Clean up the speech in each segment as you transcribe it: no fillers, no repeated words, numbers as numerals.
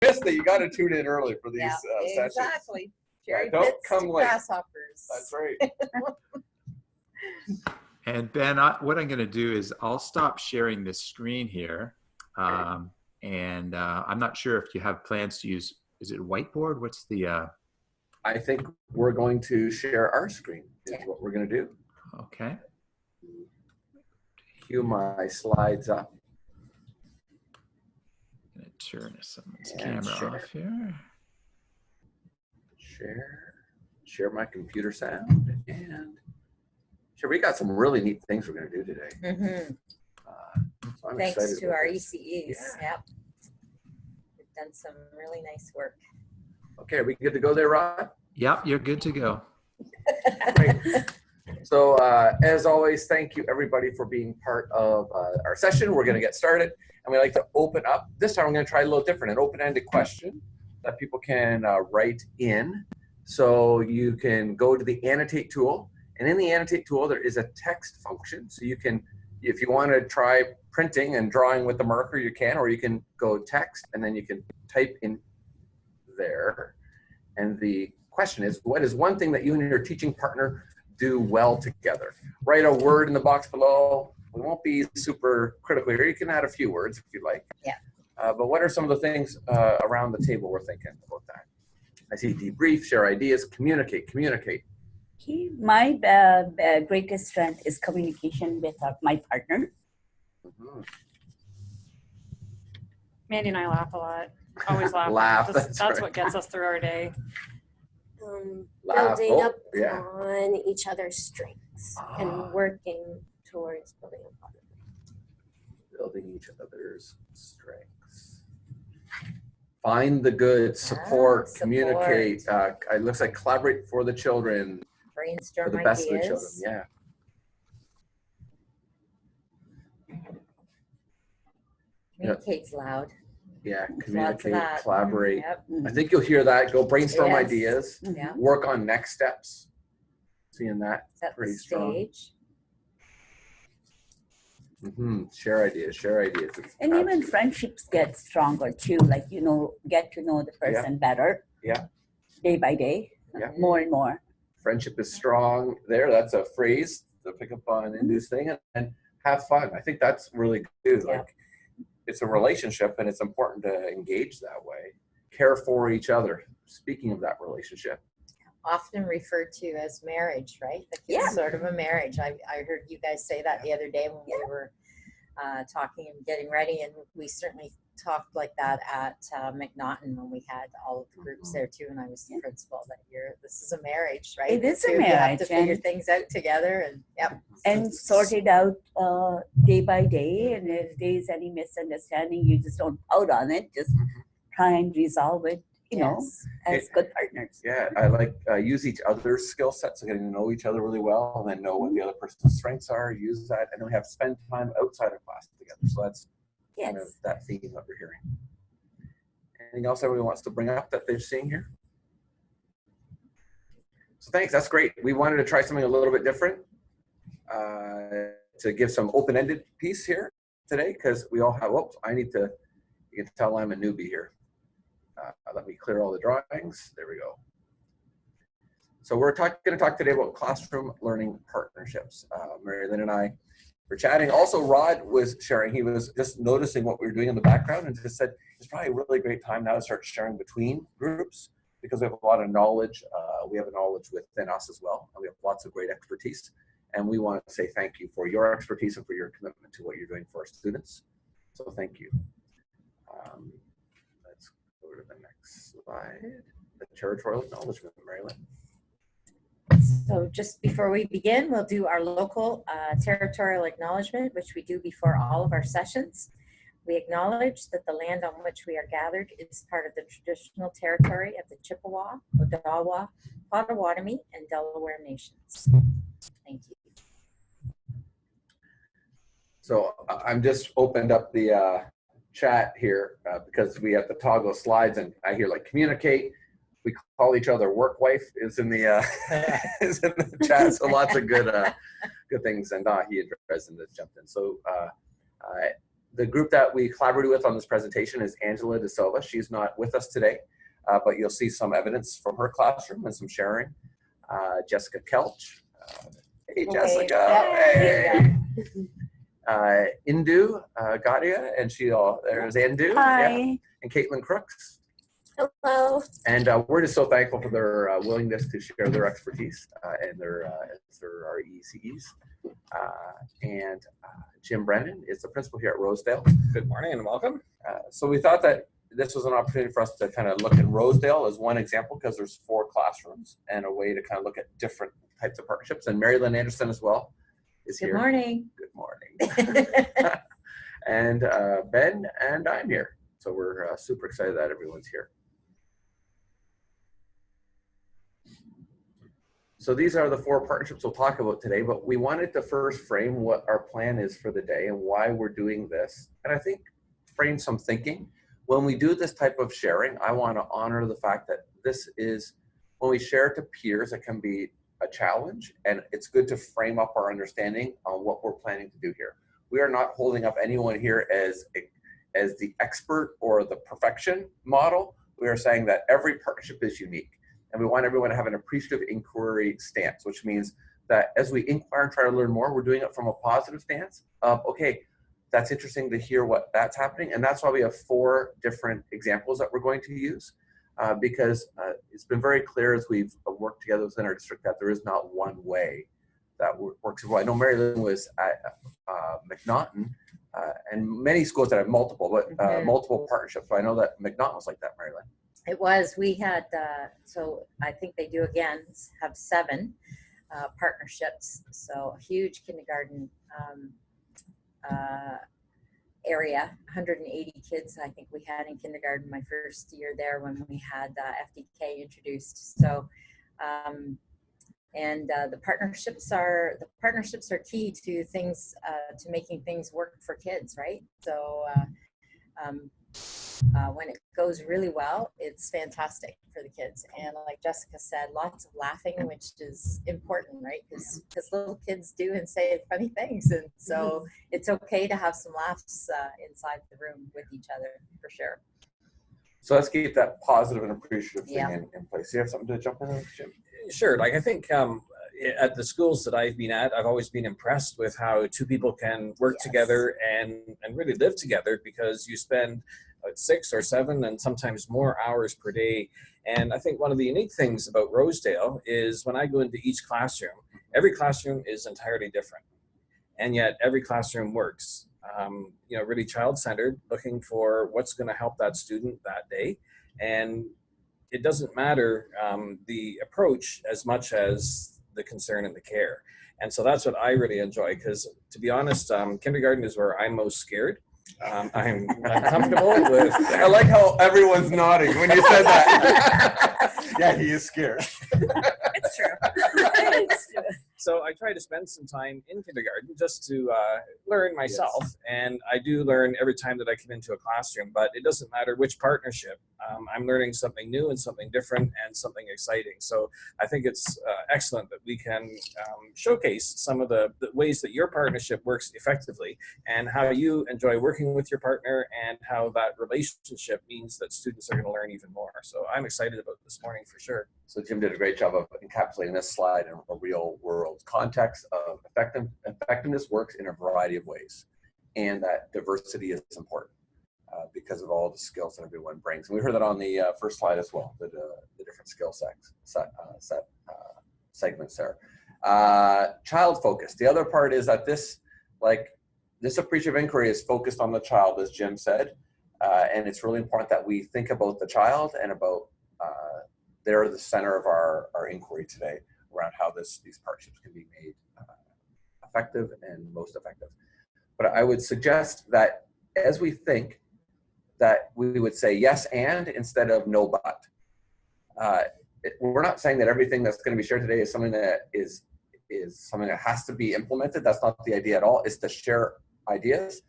missed it, you got to tune in early for these sessions. Exactly. Jerry Don't bits come to late. grasshoppers. That's right. And Ben, what I'm going to do is I'll stop sharing this screen here. And I'm not sure if you have plans to use, is it whiteboard? What's the... I think we're going to share our screen is what we're going to do. Okay. Cue my slides up. I'm going to turn someone's And camera off here. Share my computer sound, and sure, we got some really neat things we're going to do today. Mm-hmm. So I'm Thanks excited to about our this. ECEs. Yeah. Yep. We've done some really nice work. Okay, are we good to go there, Rod? Yep, you're good to go. Great. So as always, thank you everybody for being part of our session. We're going to get started, and we like to open up. This time I'm going to try a little different, an open-ended question that people can write in. So you can go to the annotate tool, and in the annotate tool there is a text function. So you can, if you want to try printing and drawing with the marker, you can, or you can go text and then you can type in there. And the question is, what is one thing that you and your teaching partner do well together? Write a word in the box below. We won't be super critical here. You can add a few words if you like. Yeah. But what are some of the things around the table we're thinking about that? I see debrief, share ideas, communicate. Okay. My greatest strength is communication with my partner. Mm-hmm. Mandie and I laugh a lot. Always laugh. Laugh, That's right. what gets us through our day. Laugh. Building Oh, up yeah. on each other's strengths and working towards building up on them. Building each other's strengths. Find the good, support, communicate. It looks like collaborate for the children, Brainstorm for the best ideas. of the children. Yeah. Communicate's loud. Yeah, Lots of communicate, that. collaborate. Yep. I think you'll hear that. Go brainstorm Yes. ideas. Yeah. Work on next steps. Seeing that Set the pretty strong. stage. Share ideas. It's And even absolutely- friendships get stronger too, like, you know, get to know the person better. Yeah. Day by day, Yeah. more and more. Friendship is strong there. That's a phrase to pick up on Indu's thing, and have fun. I think that's really good. Yeah. Like, it's a relationship and it's important to engage that way. Care for each other. Speaking of that relationship. Often referred to as marriage, right? Like Yeah. it's sort of a marriage. I heard you guys say that the other day when we were talking and getting ready, and we certainly talked like that at McNaughton when we had all of the groups there too, and I was the principal. That this is a marriage, right? It is a You have to marriage, figure and- things out together, and And sort it out day by day. And if there's any misunderstanding, you just don't pout on it. Just try and resolve it, you know, Yes. as good partners. Yeah, I like use each other's skill sets, so getting to know each other really well, and then know what the other person's strengths are. Use that, and then we have to spend time outside of class together. So that's kind of that theme that we're hearing. Anything else everyone wants to bring up that they're seeing here? So thanks, that's great. We wanted to try something a little bit different to give some open-ended piece here today, because we all have, you can tell I'm a newbie here. Let me clear all the drawings. There we go. So we're going to talk today about classroom learning partnerships. Mary Lynn and I were chatting. Also, Rod was sharing. He was just noticing what we were doing in the background and just said, it's probably a really great time now to start sharing between groups, because we have a lot of knowledge. We have a knowledge within us as well. And we have lots of great expertise. And we want to say thank you for your expertise and for your commitment to what you're doing for our students. So thank you. Let's go to the next slide. The territorial acknowledgement, Marilyn. So just before we begin, we'll do our local territorial acknowledgement, which we do before all of our sessions. We acknowledge that the land on which we are gathered is part of the traditional territory of the Chippewa, Odawa, Potawatomi, and Delaware nations. Thank you. So I'm just opened up the chat here because we have to toggle slides, and I hear like communicate. We call each other work wife is in the is in the chat. So lots of good good things, and he addressed and just jumped in. So the group that we collaborated with on this presentation is Angela DaSilva. She's not with us today, but you'll see some evidence from her classroom and some sharing. Jessica Kelch. Hey, Jessica. Hey. Indu, Gadhia, and there's Indu. Hi. Yeah, and Caitlin Crooks. Hello. And we're just so thankful for their willingness to share their expertise and their RECEs. And Jim Brennan is the principal here at Rosedale. Good morning and welcome. So we thought that this was an opportunity for us to kind of look at Rosedale as one example, because there's 4 classrooms and a way to kind of look at different types of partnerships. And Mary Lynn Anderson as well is here. Good morning. Good morning. And Ben and I'm here. So we're super excited that everyone's here. So these are the 4 partnerships we'll talk about today, but we wanted to first frame what our plan is for the day and why we're doing this. And I think frame some thinking. When we do this type of sharing, I want to honor the fact that this is, when we share to peers, it can be a challenge, and it's good to frame up our understanding on what we're planning to do here. We are not holding up anyone here as the expert or the perfection model. We are saying that every partnership is unique. And we want everyone to have an appreciative inquiry stance, which means that as we inquire and try to learn more, we're doing it from a positive stance of, okay, that's interesting to hear what that's happening. And that's why we have 4 different examples that we're going to use, because it's been very clear as we've worked together within our district that there is not one way that works well. I know Mary Lynn was at McNaughton, and many schools that have multiple, but multiple partnerships. So I know that McNaughton was like that, Mary Lynn. It was, we had, so I think they do again, have 7 partnerships. So a huge kindergarten area, 180 kids I think we had in kindergarten my first year there when we had FDK introduced. So, the partnerships are key to things, to making things work for kids, right? So when it goes really well, it's fantastic for the kids. And like Jessica said, lots of laughing, which is important, right? Because little kids do and say funny things. And so it's okay to have some laughs inside the room with each other, for sure. So let's keep that positive and appreciative thing in place. Do you have something to jump in, Jim? Sure. Like I think at the schools that I've been at, I've always been impressed with how 2 people can work together and really live together, because you spend 6 or 7 and sometimes more hours per day. And I think one of the unique things about Rosedale is when I go into each classroom, every classroom is entirely different. And yet every classroom works, really child-centered, looking for what's going to help that student that day. And it doesn't matter the approach as much as the concern and the care. And so that's what I really enjoy, because to be honest, kindergarten is where I'm most scared. I'm comfortable with. I like how everyone's nodding when you said that. Yeah, he is scared. It's true. So I try to spend some time in kindergarten just to learn myself. Yes. And I do learn every time that I come into a classroom, but it doesn't matter which partnership. I'm learning something new and something different and something exciting. So I think it's excellent that we can showcase some of the ways that your partnership works effectively and how you enjoy working with your partner and how that relationship means that students are going to learn even more. So I'm excited about this morning for sure. So Jim did a great job of encapsulating this slide in a real world context of effectiveness works in a variety of ways, and that diversity is important because of all the skills that everyone brings. And we heard that on the first slide as well, the different skill segments there. Child focus. The other part is that this appreciative inquiry is focused on the child, as Jim said, and it's really important that we think about the child and about they're the center of our inquiry today around how these partnerships can be made effective and most effective. But I would suggest that as we think, that we would say yes and instead of no but. We're not saying that everything that's going to be shared today is something that is something that has to be implemented. That's not the idea at all. It's to share ideas.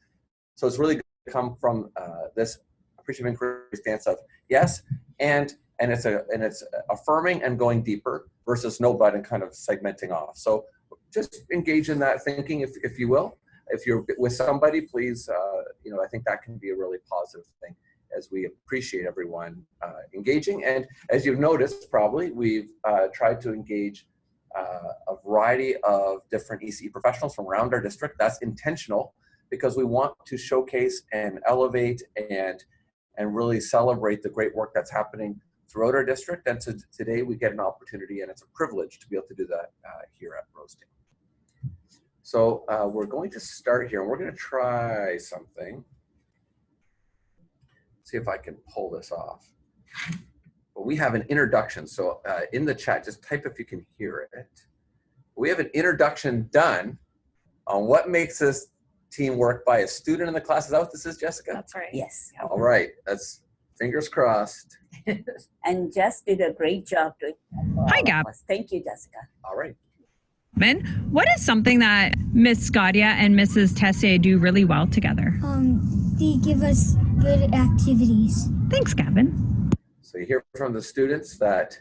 So it's really going to come from this appreciative inquiry stance of yes and it's affirming and going deeper versus no but and kind of segmenting off. So just engage in that thinking, if you will. If you're with somebody, please I think that can be a really positive thing as we appreciate everyone engaging. And as you've noticed, probably, we've tried to engage a variety of different ECE professionals from around our district. That's intentional because we want to showcase and elevate and really celebrate the great work that's happening throughout our district. And so today we get an opportunity, and it's a privilege to be able to do that here at Rosedale. So we're going to start here, and we're going to try something. See if I can pull this off. But we have an introduction. So in the chat, just type if you can hear it. We have an introduction done on what makes this team work by a student in the class. Is that what this is, Jessica? That's right. Yes. All right. That's fingers crossed. And Jess did a great job to Hi, Gab. Thank you, Jessica. All right. What is something that Miss Gadhia and Mrs. Tessier do really well together? They give us good activities. Thanks, Gavin. So you hear from the students that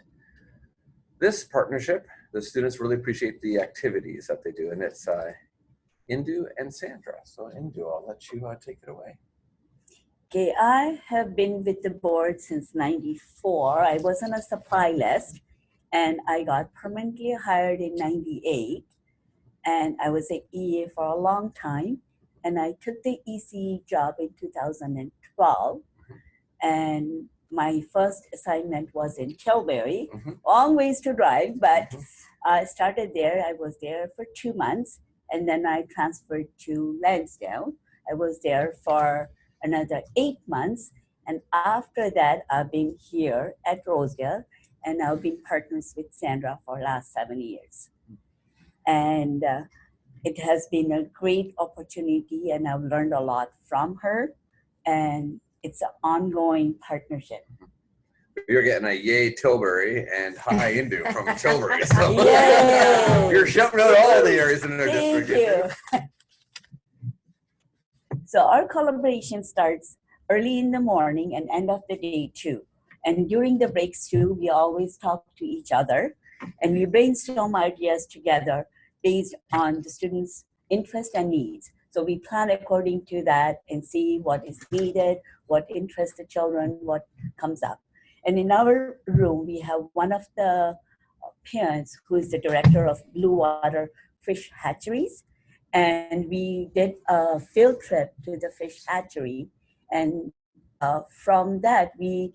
this partnership, the students really appreciate the activities that they do, and it's Indu and Sandra. So Indu, I'll let you take it away. Okay, I have been with the board since '94. I was on a supply list, and I got permanently hired in '98, and I was an EA for a long time, and I took the EC job in 2012, and my first assignment was in Tilbury, long ways to drive, but I started there. I was there for 2 months, and then I transferred to Lansdowne. I was there for another 8 months, and after that, I've been here at Rosedale, and I've been partners with Sandra for the last 7 years. And it has been a great opportunity, and I've learned a lot from her, and it's an ongoing partnership. You're getting a yay Tilbury and hi Indu from Tilbury. So Yay! you're shouting out all the areas in our Thank district. you. So our collaboration starts early in the morning and end of the day too. And during the breaks too, we always talk to each other, and we brainstorm ideas together based on the students' interests and needs. So we plan according to that and see what is needed, what interests the children, what comes up. And in our room, we have one of the parents who is the director of Blue Water Fish Hatcheries. And we did a field trip to the fish hatchery. And from that, the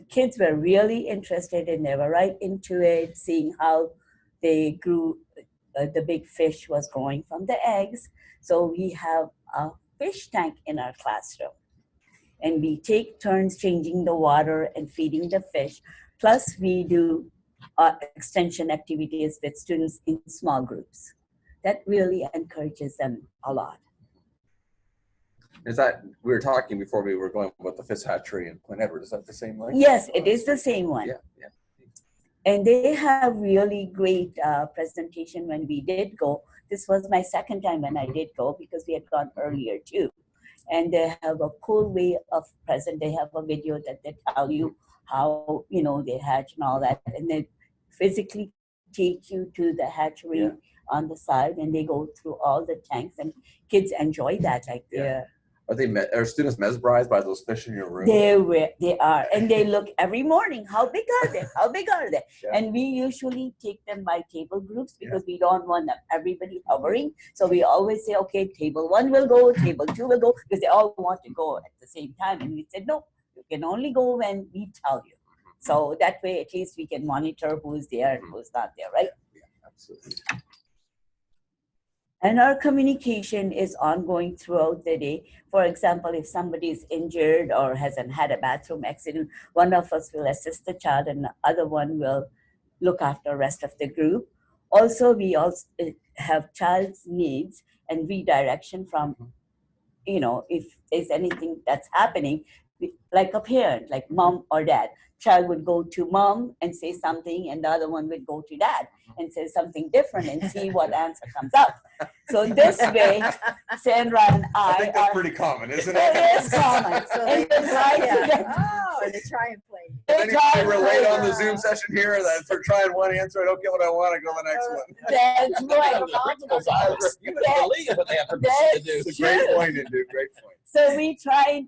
kids were really interested, and they were right into it, seeing how they grew, the big fish was growing from the eggs. So we have a fish tank in our classroom, and we take turns changing the water and feeding the fish. Plus we do extension activities with students in small groups. That really encourages them a lot. Is that, we were talking before we were going about the fish hatchery in Point Edward, is that the same one? Yes, it is the same one. Yeah, yeah. And they have really great presentation when we did go. This was my second time when I did go, because we had gone earlier too. And they have a cool way of present. They have a video that they tell you how, they hatch and all that. And they physically take you to the hatchery on the side, and they go through all the tanks, and kids enjoy that. Are students mesmerized by those fish in your room? They are, and they look every morning. How big are they? How big are they? Yeah. And we usually take them by table groups, because we don't want everybody hovering. So we always say, okay, table 1 will go, table 2 will go, because they all want to go at the same time. And we said, no, you can only go when we tell you. So that way, at least we can monitor who's there and who's not there, right? Yeah, absolutely. And our communication is ongoing throughout the day. For example, if somebody is injured or hasn't had a bathroom accident, one of us will assist the child, and the other one will look after the rest of the group. Also, we also have child's needs and redirection from, if there's anything that's happening, like a parent, like mom or dad. Child would go to mom and say something, and the other one would go to dad and say something different, and see what answer comes up. So this way, Sandra and I think that's are pretty common, isn't it? it is common. So And they try to get- and they try and play. Anybody relate on the Zoom session here that if they're trying one answer, I don't get what I want, I go to the next one? That's right. Principal's office. You would believe what they have to do. It's a great point, Indu, great point. So we try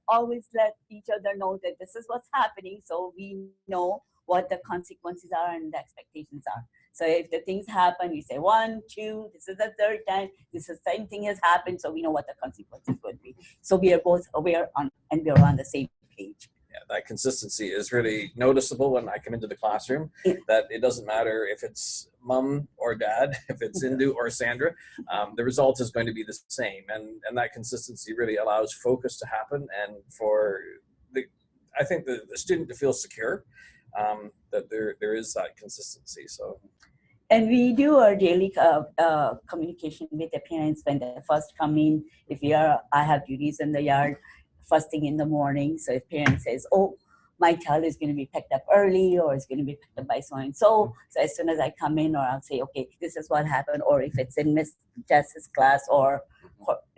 always let each other know that this is what's happening, so we know what the consequences are and the expectations are. So if the things happen, we say 1, 2, this is the third time, this is the same thing has happened, so we know what the consequences would be. So we are both aware and we are on the same page. Yeah, that consistency is really noticeable when I come into the classroom, that it doesn't matter if it's mom or dad, if it's Indu or Sandra, the result is going to be the same. And that consistency really allows focus to happen and for I think the student to feel secure, that there is that consistency. So. And we do our daily communication with the parents when they first come in. If I have duties in the yard first thing in the morning. So if parent says, oh, my child is going to be picked up early or is going to be picked up by so-and-so. So as soon as I come in, or I'll say, okay, this is what happened. Or if it's in Miss Jess's class or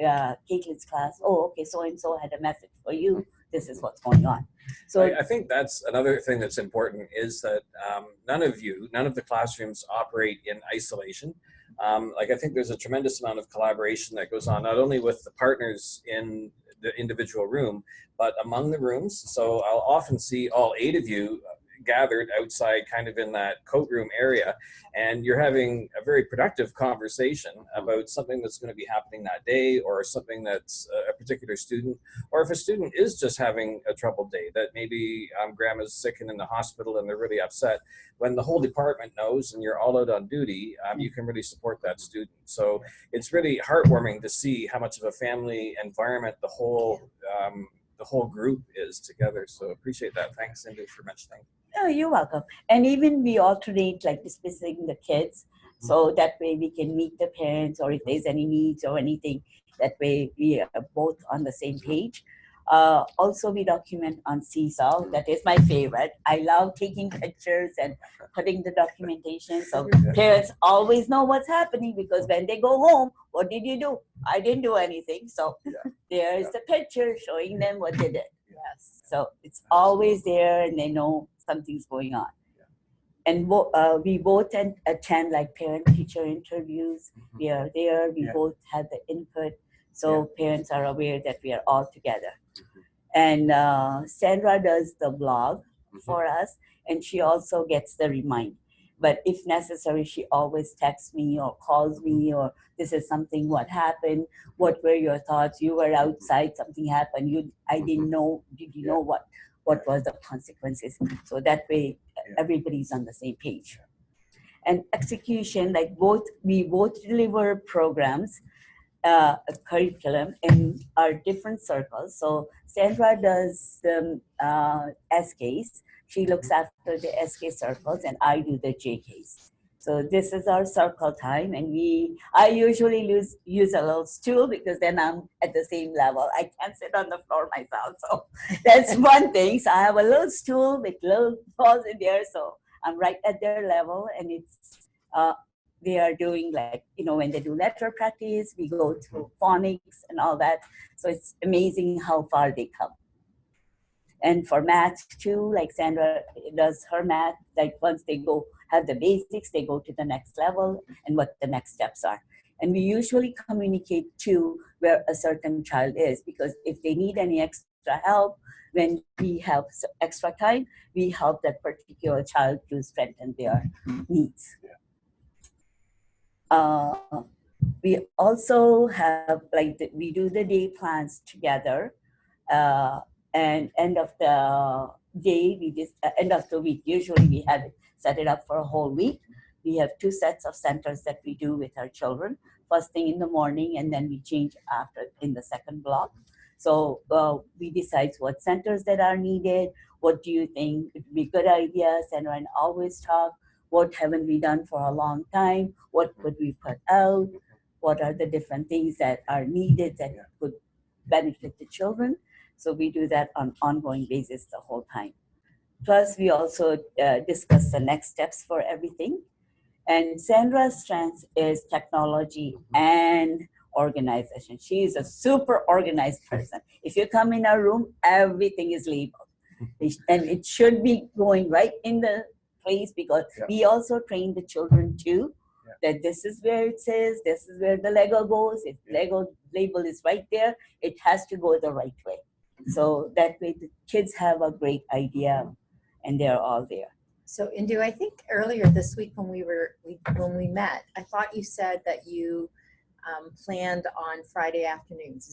Caitlin's class, oh, okay, so-and-so had a message for you. This is what's going on. So I think that's another thing that's important is that none of the classrooms operate in isolation. Like I think there's a tremendous amount of collaboration that goes on, not only with the partners in the individual room, but among the rooms. So I'll often see all 8 of you gathered outside kind of in that coat room area, and you're having a very productive conversation about something that's going to be happening that day, or something that's a particular student, or if a student is just having a troubled day, that maybe grandma's sick and in the hospital and they're really upset. When the whole department knows and you're all out on duty, you can really support that student. So it's really heartwarming to see how much of a family environment the whole group is together. So appreciate that. Thanks, Indu, for mentioning. Oh, you're welcome. And even we alternate like dismissing the kids. So that way we can meet the parents, or if there's any needs or anything, that way we are both on the same page. Also, we document on Seesaw. That is my favorite. I love taking pictures and putting the documentation. So parents always know what's happening, because when they go home, what did you do? I didn't do anything. So there is the picture showing them what they did. Yes. So it's always there, and they know something's going on. And we both attend like parent-teacher interviews. We are there. We both have the input. So parents are aware that we are all together. And Sandra does the blog for us, and she also gets the remind. But if necessary, she always texts me or calls me, or this is something, what happened? What were your thoughts? You were outside, something happened. I didn't know. Did you know what was the consequences? So that way everybody's on the same page. And execution, like we both deliver programs, a curriculum in our different circles. So Sandra does the SKs. She looks after the SK circles, and I do the JKs. So this is our circle time, and I usually use a little stool, because then I'm at the same level. I can't sit on the floor myself, so that's one thing. So I have a little stool with little balls in there, so I'm right at their level, and it's they are doing, like, when they do letter practice, we go through phonics and all that. So it's amazing how far they come. And for math too, like Sandra does her math, like once they have the basics, they go to the next level and what the next steps are. And we usually communicate to where a certain child is, because if they need any extra help, when we have extra time, we help that particular child to strengthen their needs. We also have, we do the day plans together. And end of the day, end of the week, usually we have it set it up for a whole week. We have 2 sets of centers that we do with our children, first thing in the morning, and then we change after in the second block. So we decide what centers that are needed. What do you think would be good ideas? And I always talk, what haven't we done for a long time? What could we put out? What are the different things that are needed that could benefit the children? So we do that on an ongoing basis the whole time. Plus, we also discuss the next steps for everything. And Sandra's strength is technology and organization. She is a super organized person. If you come in our room, everything is labeled. And it should be going right in the place, because we also train the children too. that this is where it says, this is where the Lego goes. If Lego label is right there, it has to go the right way. So that way the kids have a great idea and they're all there. So Indu, I think earlier this week when we met, I thought you said that you planned on Friday afternoons.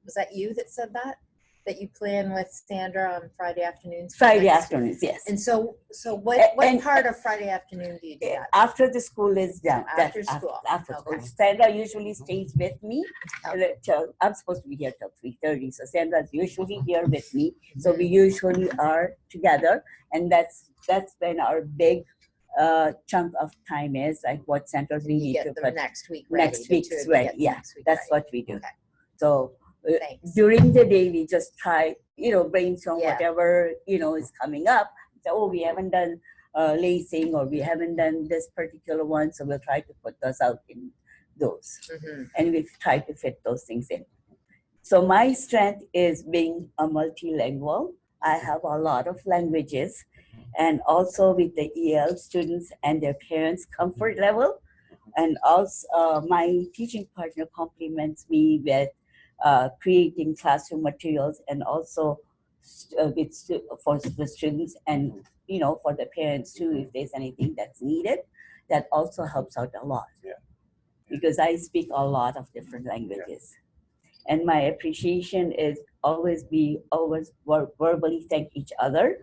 Was that you that said that? That you plan with Sandra on Friday afternoons? Friday afternoons, yes. And so what part of Friday afternoon do you do that? After the school is done. After school. After school. Okay. Sandra usually stays with me. Okay. I'm supposed to be here till 3:30, so Sandra's usually here with me. So we usually are together, and that's when our big chunk of time is, like what Sandra we You need get to the put next week ready. next week's right. Yeah, that's what we do. Okay. So Thanks. during the day, we just try, brainstorm Yeah. whatever, is coming up. So, we haven't done lacing or we haven't done this particular one. So we'll try to put those out in those. And we've tried to fit those things in. So my strength is being a multilingual. I have a lot of languages, and also with the EL students and their parents' comfort level. And also my teaching partner compliments me with creating classroom materials, and also for the students and for the parents too, if there's anything that's needed. That also helps out a lot. Yeah. Because I speak a lot of different languages. And my appreciation is always verbally thank each other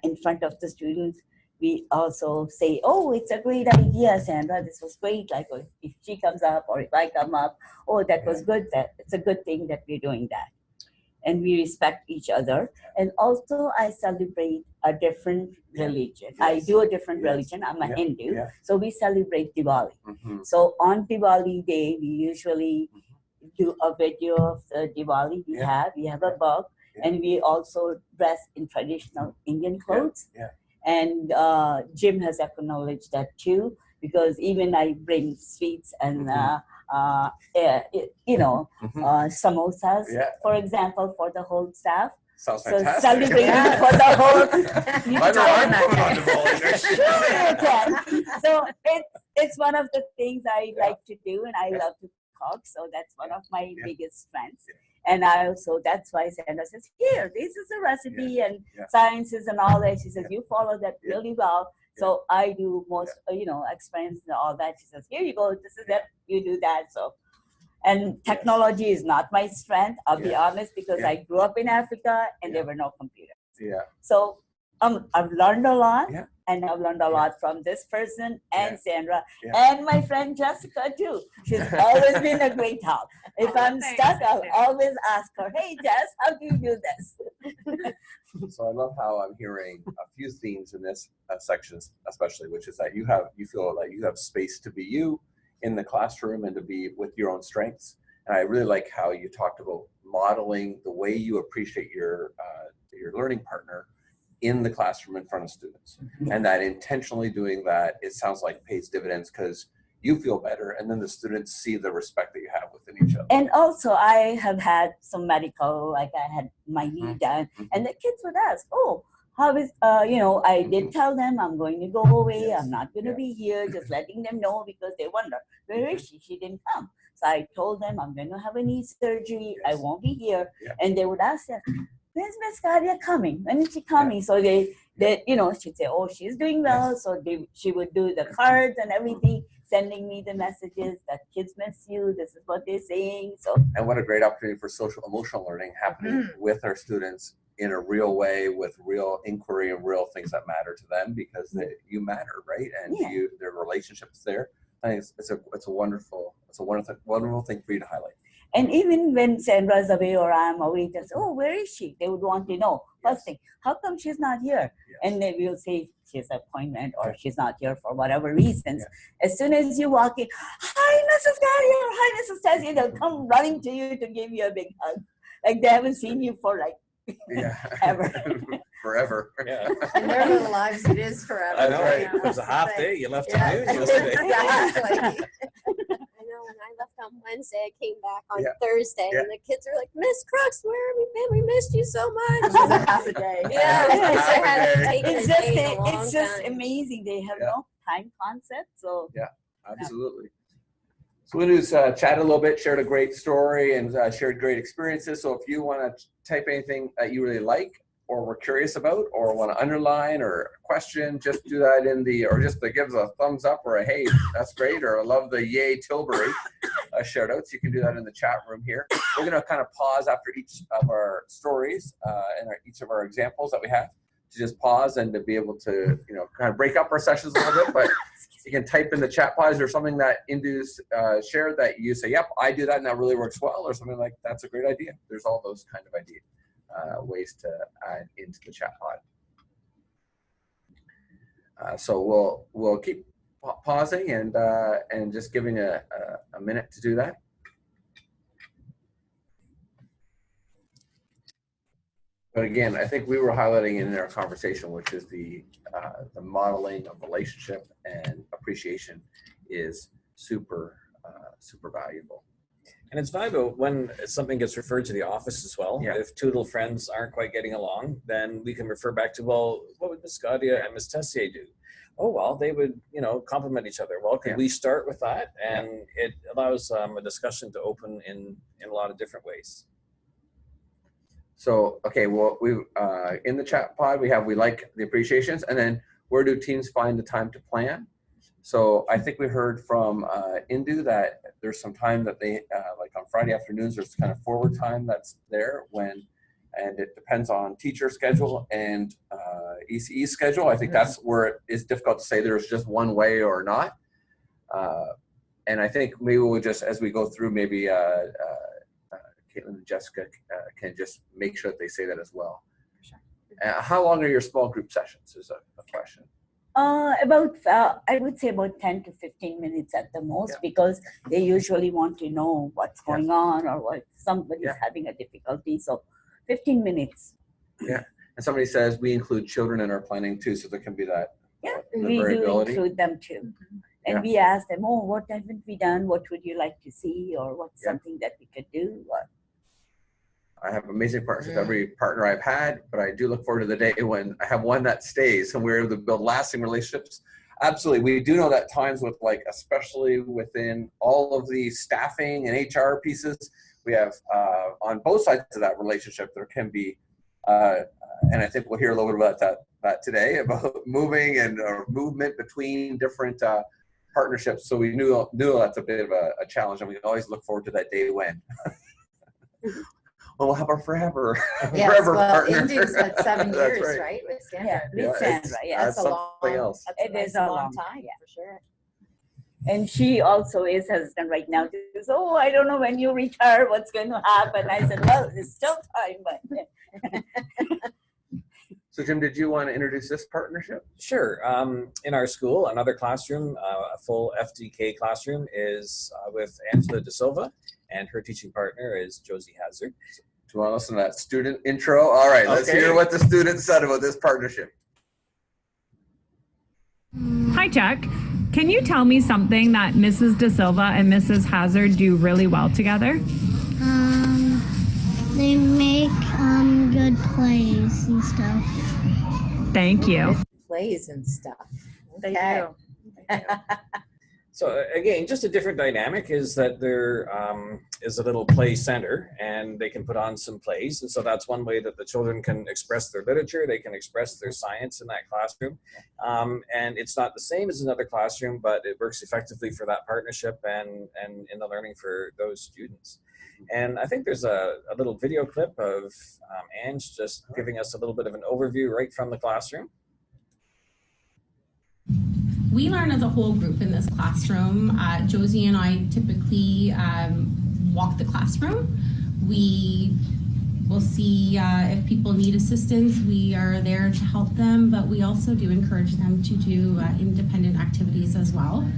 in front of the students. We also say, oh, it's a great idea, Sandra. This was great. Like if she comes up or if I come up, oh, that was good. It's a good thing that we're doing that. And we respect each other. And also I celebrate a different religion. Yes. I do a different religion. I'm a Hindu. So we celebrate Diwali. So on Diwali day, we usually do a video of the Diwali we have a bug, and we also dress in traditional Indian clothes. And Jim has acknowledged that too, because even I bring sweets and samosas, for example, for the whole staff. Sounds So fantastic. celebrating for the whole. So it's one of the things I like to do, and I love to cook. So that's one of my biggest strengths. And that's why Sandra says, here, this is a recipe and sciences and all that. She says, you follow that really well. So I do most, experiments and all that. She says, here you go, this is it, you do that. So, and technology is not my strength, I'll be honest, because I grew up in Africa and there were no computers. So I've learned a lot, and I've learned a lot from this person and Sandra and my friend Jessica too. She's always been a great help. If I'm stuck, I'll always ask her, hey Jess, how do you do this? So I love how I'm hearing a few themes in this section, especially, which is that you feel like you have space to be you in the classroom and to be with your own strengths. And I really like how you talked about modeling the way you appreciate your learning partner in the classroom in front of students. And that intentionally doing that, it sounds like pays dividends because you feel better, and then the students see the respect that you have within each other. And also I have had some medical, like I had my knee done, and the kids would ask, oh, how is, I did tell them I'm going to go away, I'm not going to be here, just letting them know, because they wonder, where is she? She didn't come. So I told them I'm going to have a knee surgery, I won't be here. And they would ask them, when's Miss Gadhia coming? When is she coming? So they she'd say, oh, she's doing well. So she would do the cards and everything, sending me the messages that kids miss you, this is what they're saying. So, and what a great opportunity for social emotional learning happening with our students in a real way, with real inquiry and real things that matter to them, because you matter, right? And their relationships there. I think it's a wonderful thing for you to highlight. And even when Sandra's away or I'm away, they say, oh, where is she? They would want to know. First thing, how come she's not here? And they will say she's an appointment or she's not here for whatever reasons. As soon as you walk in, hi, Mrs. Gadhia, hi, Mrs. Tessie, they'll come running to you to give you a big hug. Like they haven't seen you for ever. Forever. In their little lives, it is forever. I know. It was a half day. You left on news yesterday. Exactly. I know, and I left on Wednesday. I came back on Yeah. Thursday, Yeah. and the kids are like, "Miss Crooks, where have you been? We missed you so much." It was a half a day. Yeah, Half a it has day. taken It's a just day in a long it's just time. amazing. They have Yeah. no time concept. So Absolutely. So Indu's chatted a little bit, shared a great story, and shared great experiences. So if you want to type anything that you really like, or were curious about, or want to underline or question, just do that in the, or just to give us a thumbs up or a hey, that's great, or I love the yay Tilbury shout outs. You can do that in the chat room here. We're going to kind of pause after each of our stories and each of our examples that we have to just pause and to be able to, kind of break up our sessions a little bit. But you can type in the chat pod or something that Indu's shared that you say, yep, I do that and that really works well, or something like that's a great idea. There's all those kind of ideas. Ways to add into the chat pod. So we'll keep pausing and just giving a minute to do that. But again, I think we were highlighting in our conversation, which is the modeling of relationship and appreciation is super valuable. And it's valuable when something gets referred to the office as well. Yeah. If two little friends aren't quite getting along, then we can refer back to, well, what would Miss Gadhia and Miss Tessier do? Oh, well, they would, compliment each other. Well, could we start with that? And it allows a discussion to open in a lot of different ways. So, okay, well, we in the chat pod, we like the appreciations, and then where do teams find the time to plan? So I think we heard from Indu that there's some time that they, like on Friday afternoons, there's kind of forward time that's there and it depends on teacher schedule and ECE schedule. I think that's where it is difficult to say there's just one way or not. And I think maybe we'll just, as we go through, maybe Caitlin and Jessica can just make sure that they say that as well. Sure. How long are your small group sessions is a question. About I would say about 10 to 15 minutes at the most, because they usually want to know what's going on or what somebody's having a difficulty. So 15 minutes. Yeah. And somebody says we include children in our planning too, so there can be that We do variability. include them too. And we ask them, oh, what haven't we done? What would you like to see? Or what's something that we could do? Or, I have amazing partners with every partner I've had, but I do look forward to the day when I have one that stays and we're able to build lasting relationships. Absolutely. We do know that times with especially within all of the staffing and HR pieces, we have on both sides of that relationship, there can be, and I think we'll hear a little bit about that today, about moving and movement between different partnerships. So we knew that's a bit of a challenge, and we always look forward to that day when. We'll have our forever partner. Indu's had 7 years, That's right? With Sandra. with Sandra, That's a something else. That's It is a long time, for sure. and she also is hesitant right now. She says, oh, I don't know when you retire, what's going to happen. I said, well, there's still time. But So Jim, did you want to introduce this partnership? Sure. In our school, another classroom, a full FDK classroom, is with DaSilva, and her teaching partner is Josie Hazzard. Do you want to listen to that student intro? All right, let's hear what the students said about this partnership. Hi, Chuck. Can you tell me something that Mrs. DaSilva and Mrs. Hazzard do really well together? They make good plays and stuff. Thank you. Plays and stuff. They Okay. do. So again, just a different dynamic is that there is a little play center, and they can put on some plays. And so that's one way that the children can express their literature. They can express their science in that classroom. And it's not the same as another classroom, but it works effectively for that partnership and in the learning for those students. And I think there's a little video clip of Ange just giving us a little bit of an overview right from the classroom. We learn as a whole group in this classroom. Josie and I typically walk the classroom. We will see if people need assistance. We are there to help them, but we also do encourage them to do independent activities as well.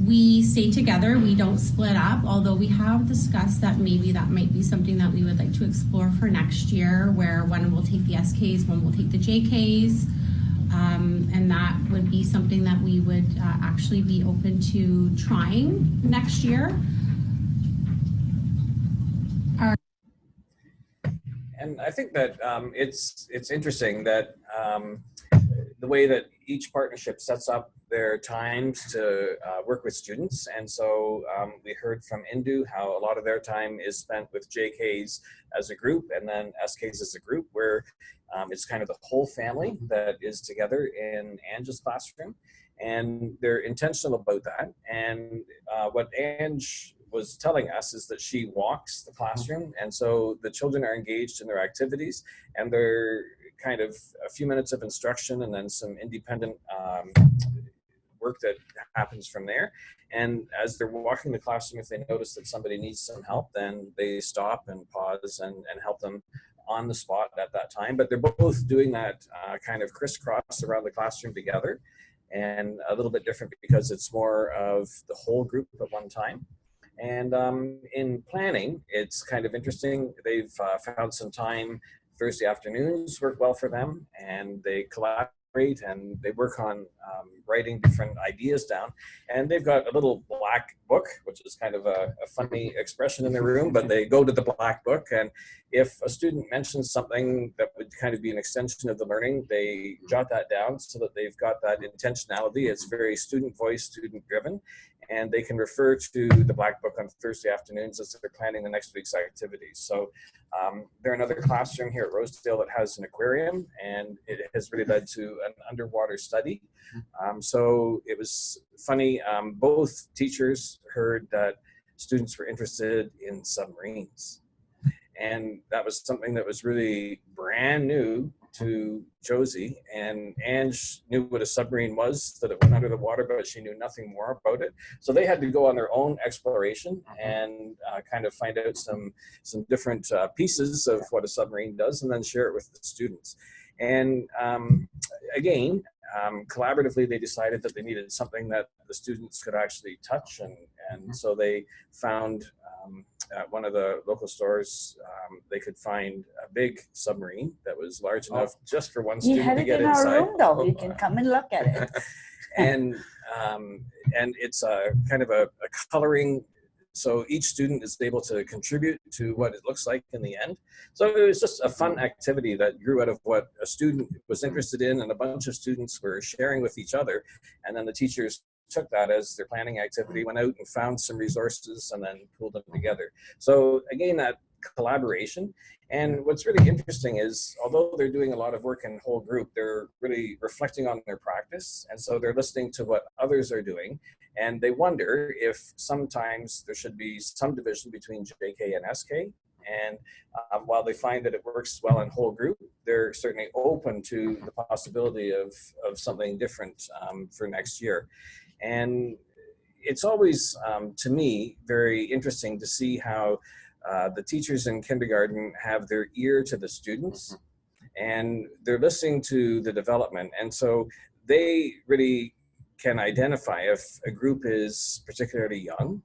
We stay together, we don't split up, although we have discussed that maybe that might be something that we would like to explore for next year, where one will take the SKs, one will take the JKs. And that would be something that we would actually be open to trying next year. And I think that it's interesting that the way that each partnership sets up their times to work with students. And so we heard from Indu how a lot of their time is spent with JKs as a group and then SKs as a group, where it's kind of the whole family that is together in Ange's classroom. And they're intentional about that. And what Ange was telling us is that she walks the classroom, and so the children are engaged in their activities, and they're kind of a few minutes of instruction and then some independent work that happens from there. And as they're walking the classroom, if they notice that somebody needs some help, then they stop and pause and help them on the spot at that time. But they're both doing that kind of crisscross around the classroom together, and a little bit different because it's more of the whole group at one time. And in planning, it's kind of interesting. They've found some time. Thursday afternoons work well for them, and they collaborate and they work on writing different ideas down. And they've got a little black book, which is kind of a funny expression in the room, but they go to the black book, and if a student mentions something that would kind of be an extension of the learning, they jot that down so that they've got that intentionality. It's very student voice, student driven, and they can refer to the black book on Thursday afternoons as they're planning the next week's activities. So they're another classroom here at Rosedale that has an aquarium, and it has really led to an underwater study. So it was funny, both teachers heard that students were interested in submarines. And that was something that was really brand new to Josie. And Ange knew what a submarine was, that it went under the water, but she knew nothing more about it. So they had to go on their own exploration and kind of find out some different pieces of what a submarine does, and then share it with the students. And again, collaboratively, they decided that they needed something that the students could actually touch. And so they found at one of the local stores, they could find a big submarine that was large enough just for one student to get inside. You had it in our room, though. You can come and look at it. And it's a kind of a coloring. So each student is able to contribute to what it looks like in the end. So it was just a fun activity that grew out of what a student was interested in, and a bunch of students were sharing with each other. And then the teachers took that as their planning activity, went out and found some resources and then pulled them together. So again, that collaboration. And what's really interesting is, although they're doing a lot of work in whole group, they're really reflecting on their practice. And so they're listening to what others are doing. And they wonder if sometimes there should be some division between JK and SK. And while they find that it works well in whole group, they're certainly open to the possibility of something different for next year. And it's always, to me, very interesting to see how the teachers in kindergarten have their ear to the students, and they're listening to the development. And so they really can identify if a group is particularly young.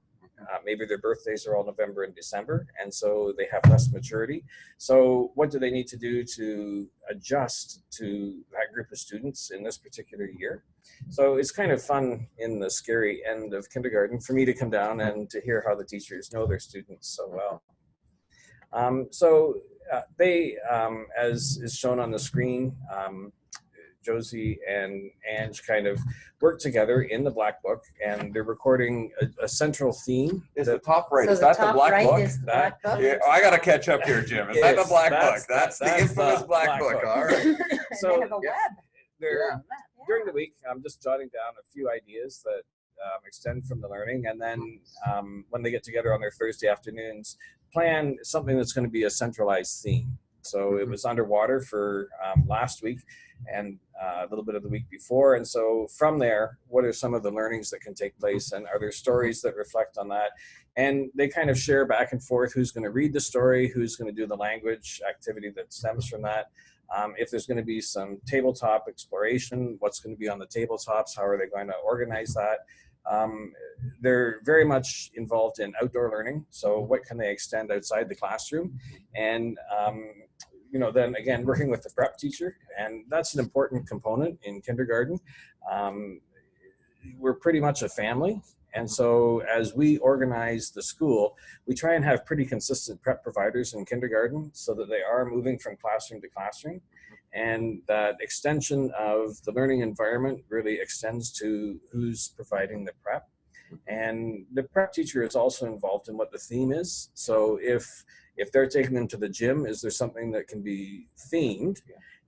Maybe their birthdays are all November and December, and so they have less maturity. So what do they need to do to adjust to that group of students in this particular year? So it's kind of fun in the scary end of kindergarten for me to come down and to hear how the teachers know their students so well. They, as is shown on the screen, Josie and Ange kind of work together in the black book, and they're recording a central theme. Is the top right? So Is that the the black right book? is the black book? Yeah, I got to catch up here, Jim. Is that the black book? That's the infamous the black book. All right. So they have a web. they're during the week, I'm just jotting down a few ideas that extend from the learning, and then when they get together on their Thursday afternoons, plan something that's going to be a centralized theme. So it was underwater for last week and a little bit of the week before. And so from there, what are some of the learnings that can take place, and are there stories that reflect on that? And they kind of share back and forth who's going to read the story, who's going to do the language activity that stems from that. If there's going to be some tabletop exploration, what's going to be on the tabletops, how are they going to organize that? They're very much involved in outdoor learning. So what can they extend outside the classroom? And then again, working with the prep teacher, and that's an important component in kindergarten. We're pretty much a family. And so as we organize the school, we try and have pretty consistent prep providers in kindergarten so that they are moving from classroom to classroom. And that extension of the learning environment really extends to who's providing the prep. And the prep teacher is also involved in what the theme is. So if they're taking them to the gym, is there something that can be themed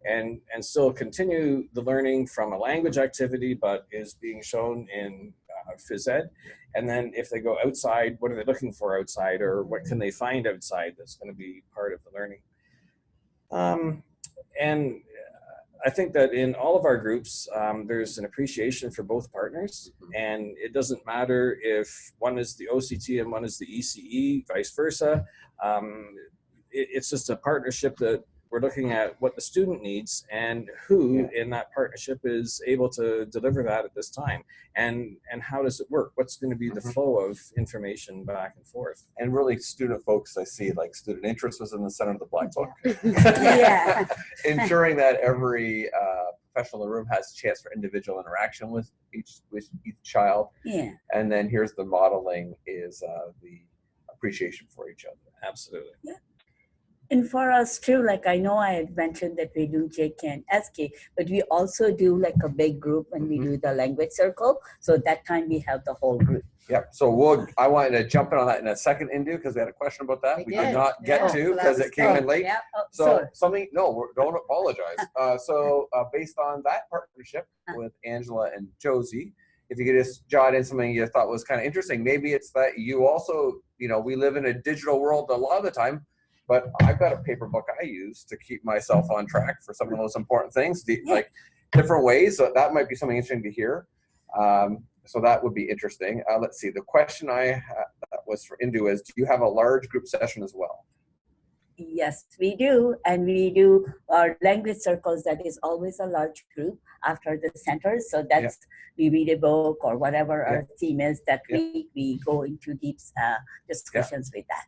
and still continue the learning from a language activity, but is being shown in phys ed? And then if they go outside, what are they looking for outside, or what can they find outside that's going to be part of the learning? And I think that in all of our groups, there's an appreciation for both partners, and it doesn't matter if one is the OCT and one is the ECE, vice versa. It's just a partnership that we're looking at what the student needs and who in that partnership is able to deliver that at this time, and how does it work? What's going to be the flow of information back and forth? And really student focused. I see like student interest was in the center of the black book. Yeah. Ensuring that every professional in the room has a chance for individual interaction with each child. Yeah. And then here's the modeling is the appreciation for each other. Absolutely. Yeah. And for us too, like I know I had mentioned that we do JK and SK, but we also do like a big group when we do the language circle. So that time we have the whole group. Yep. So I wanted to jump in on that in a second, Indu, because we had a question about that. We did not get to because it came in late. Yeah. So don't apologize. So based on that partnership with Angela and Josie, if you could just jot in something you thought was kind of interesting, maybe it's that you also, we live in a digital world a lot of the time, but I've got a paper book I use to keep myself on track for some of the most important things, like different ways. So that might be something interesting to hear. So that would be interesting. Let's see. The question I was for Indu is, do you have a large group session as well? Yes, we do. And we do our language circles. That is always a large group after the centers. So that's, we read a book or whatever our theme is that we go into deep discussions with that.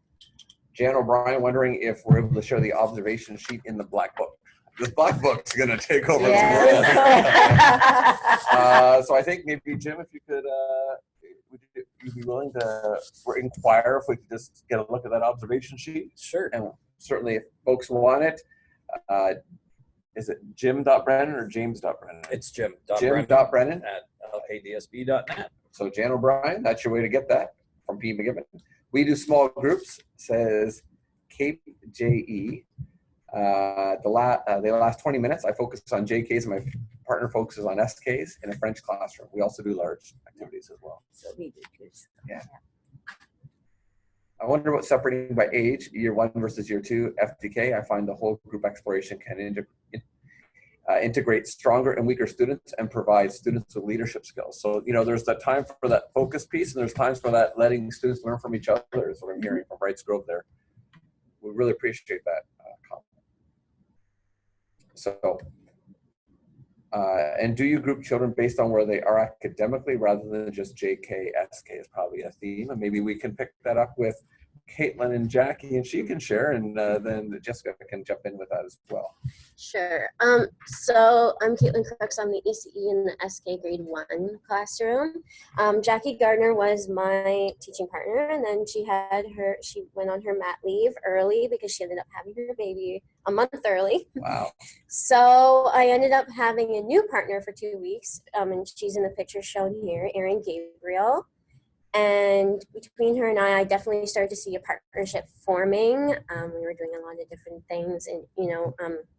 Jan O'Brien wondering if we're able to share the observation sheet in the black book. This black book's going to take over the world. So I think maybe, Jim, if you could, would you be willing to inquire if we could just get a look at that observation sheet? Sure. And certainly if folks want it, is it jim.brennan or james.brennan? It's Jim. Jim.brennan at LKDSB.net. So Jan O'Brien, that's your way to get that from P. McGibbon. We do small groups, says Cape JE. They last 20 minutes. I focus on JKs, and my partner focuses on SKs in a French classroom. We also do large activities as well. So we do too. Yeah. I wonder what separating by age, year 1 versus year 2, FDK. I find the whole group exploration can integrate stronger and weaker students and provide students with leadership skills. So, there's that time for that focus piece, and there's times for that letting students learn from each other, is what I'm hearing from Wrights Grove there. We really appreciate that comment. So, and do you group children based on where they are academically rather than just JK, SK is probably a theme, and maybe we can pick that up with Caitlin and Jackie, and she can share, and then Jessica can jump in with that as well. Sure. So I'm Caitlin Crooks. I'm the ECE in the SK grade 1 classroom. Jackie Gardner was my teaching partner, and then she went on her mat leave early because she ended up having her baby a month early. Wow. So I ended up having a new partner for 2 weeks, and she's in the picture shown here, Erin Gabriel. And between her and I definitely started to see a partnership forming. We were doing a lot of different things, and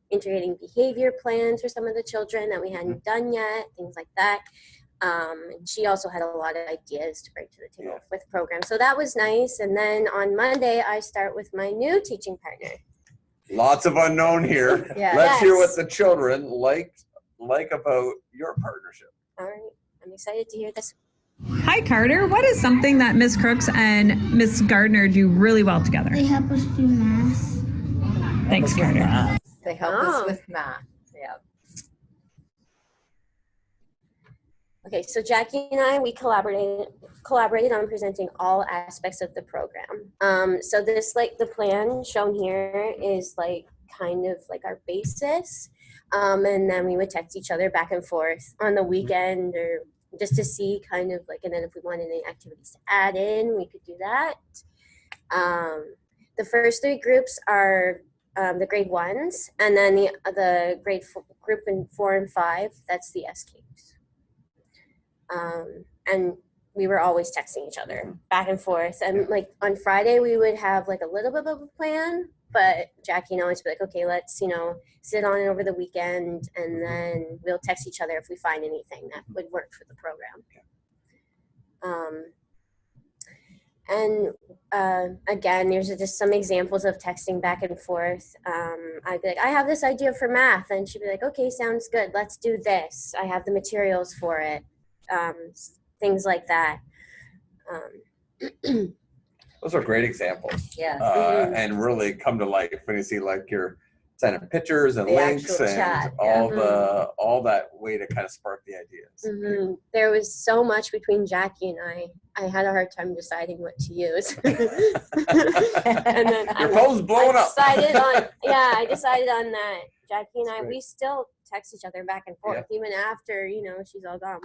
integrating behavior plans for some of the children that we hadn't done yet, things like that. And she also had a lot of ideas to bring to the table with programs. So that was nice. And then on Monday, I start with my new teaching partner. Lots of unknown here. Let's hear what the children like about your partnership. All right, I'm excited to hear this. Hi, Carter. What is something that Miss Crooks and Miss Gardner do really well together? They help us do math. Thanks, Carter. They help us with math. Yeah. Okay, so Jackie and I, we collaborated on presenting all aspects of the program. So this, the plan shown here is kind of like our basis. And then we would text each other back and forth on the weekend, or just to see kind of like, and then if we wanted any activities to add in, we could do that. The first 3 groups are the grade 1s, and then the grade group in 4 and 5, that's the SKs. And we were always texting each other back and forth. And like on Friday, we would have like a little bit of a plan, but Jackie and I always be like, okay, let's, sit on it over the weekend, and then we'll text each other if we find anything that would work for the program. Again, there's just some examples of texting back and forth. I'd be like, I have this idea for math, and she'd be like, okay, sounds good. Let's do this. I have the materials for it. Things like that. Those are great examples. Yeah. And really come to life when you see like you're sending pictures and The links actual and chat, all that way to kind of spark the ideas. There was so much between Jackie and I had a hard time deciding what to use. And then Your phone's blowing up. I decided on that. Jackie and That's I, great. we still text each other back and forth, even after, she's all gone.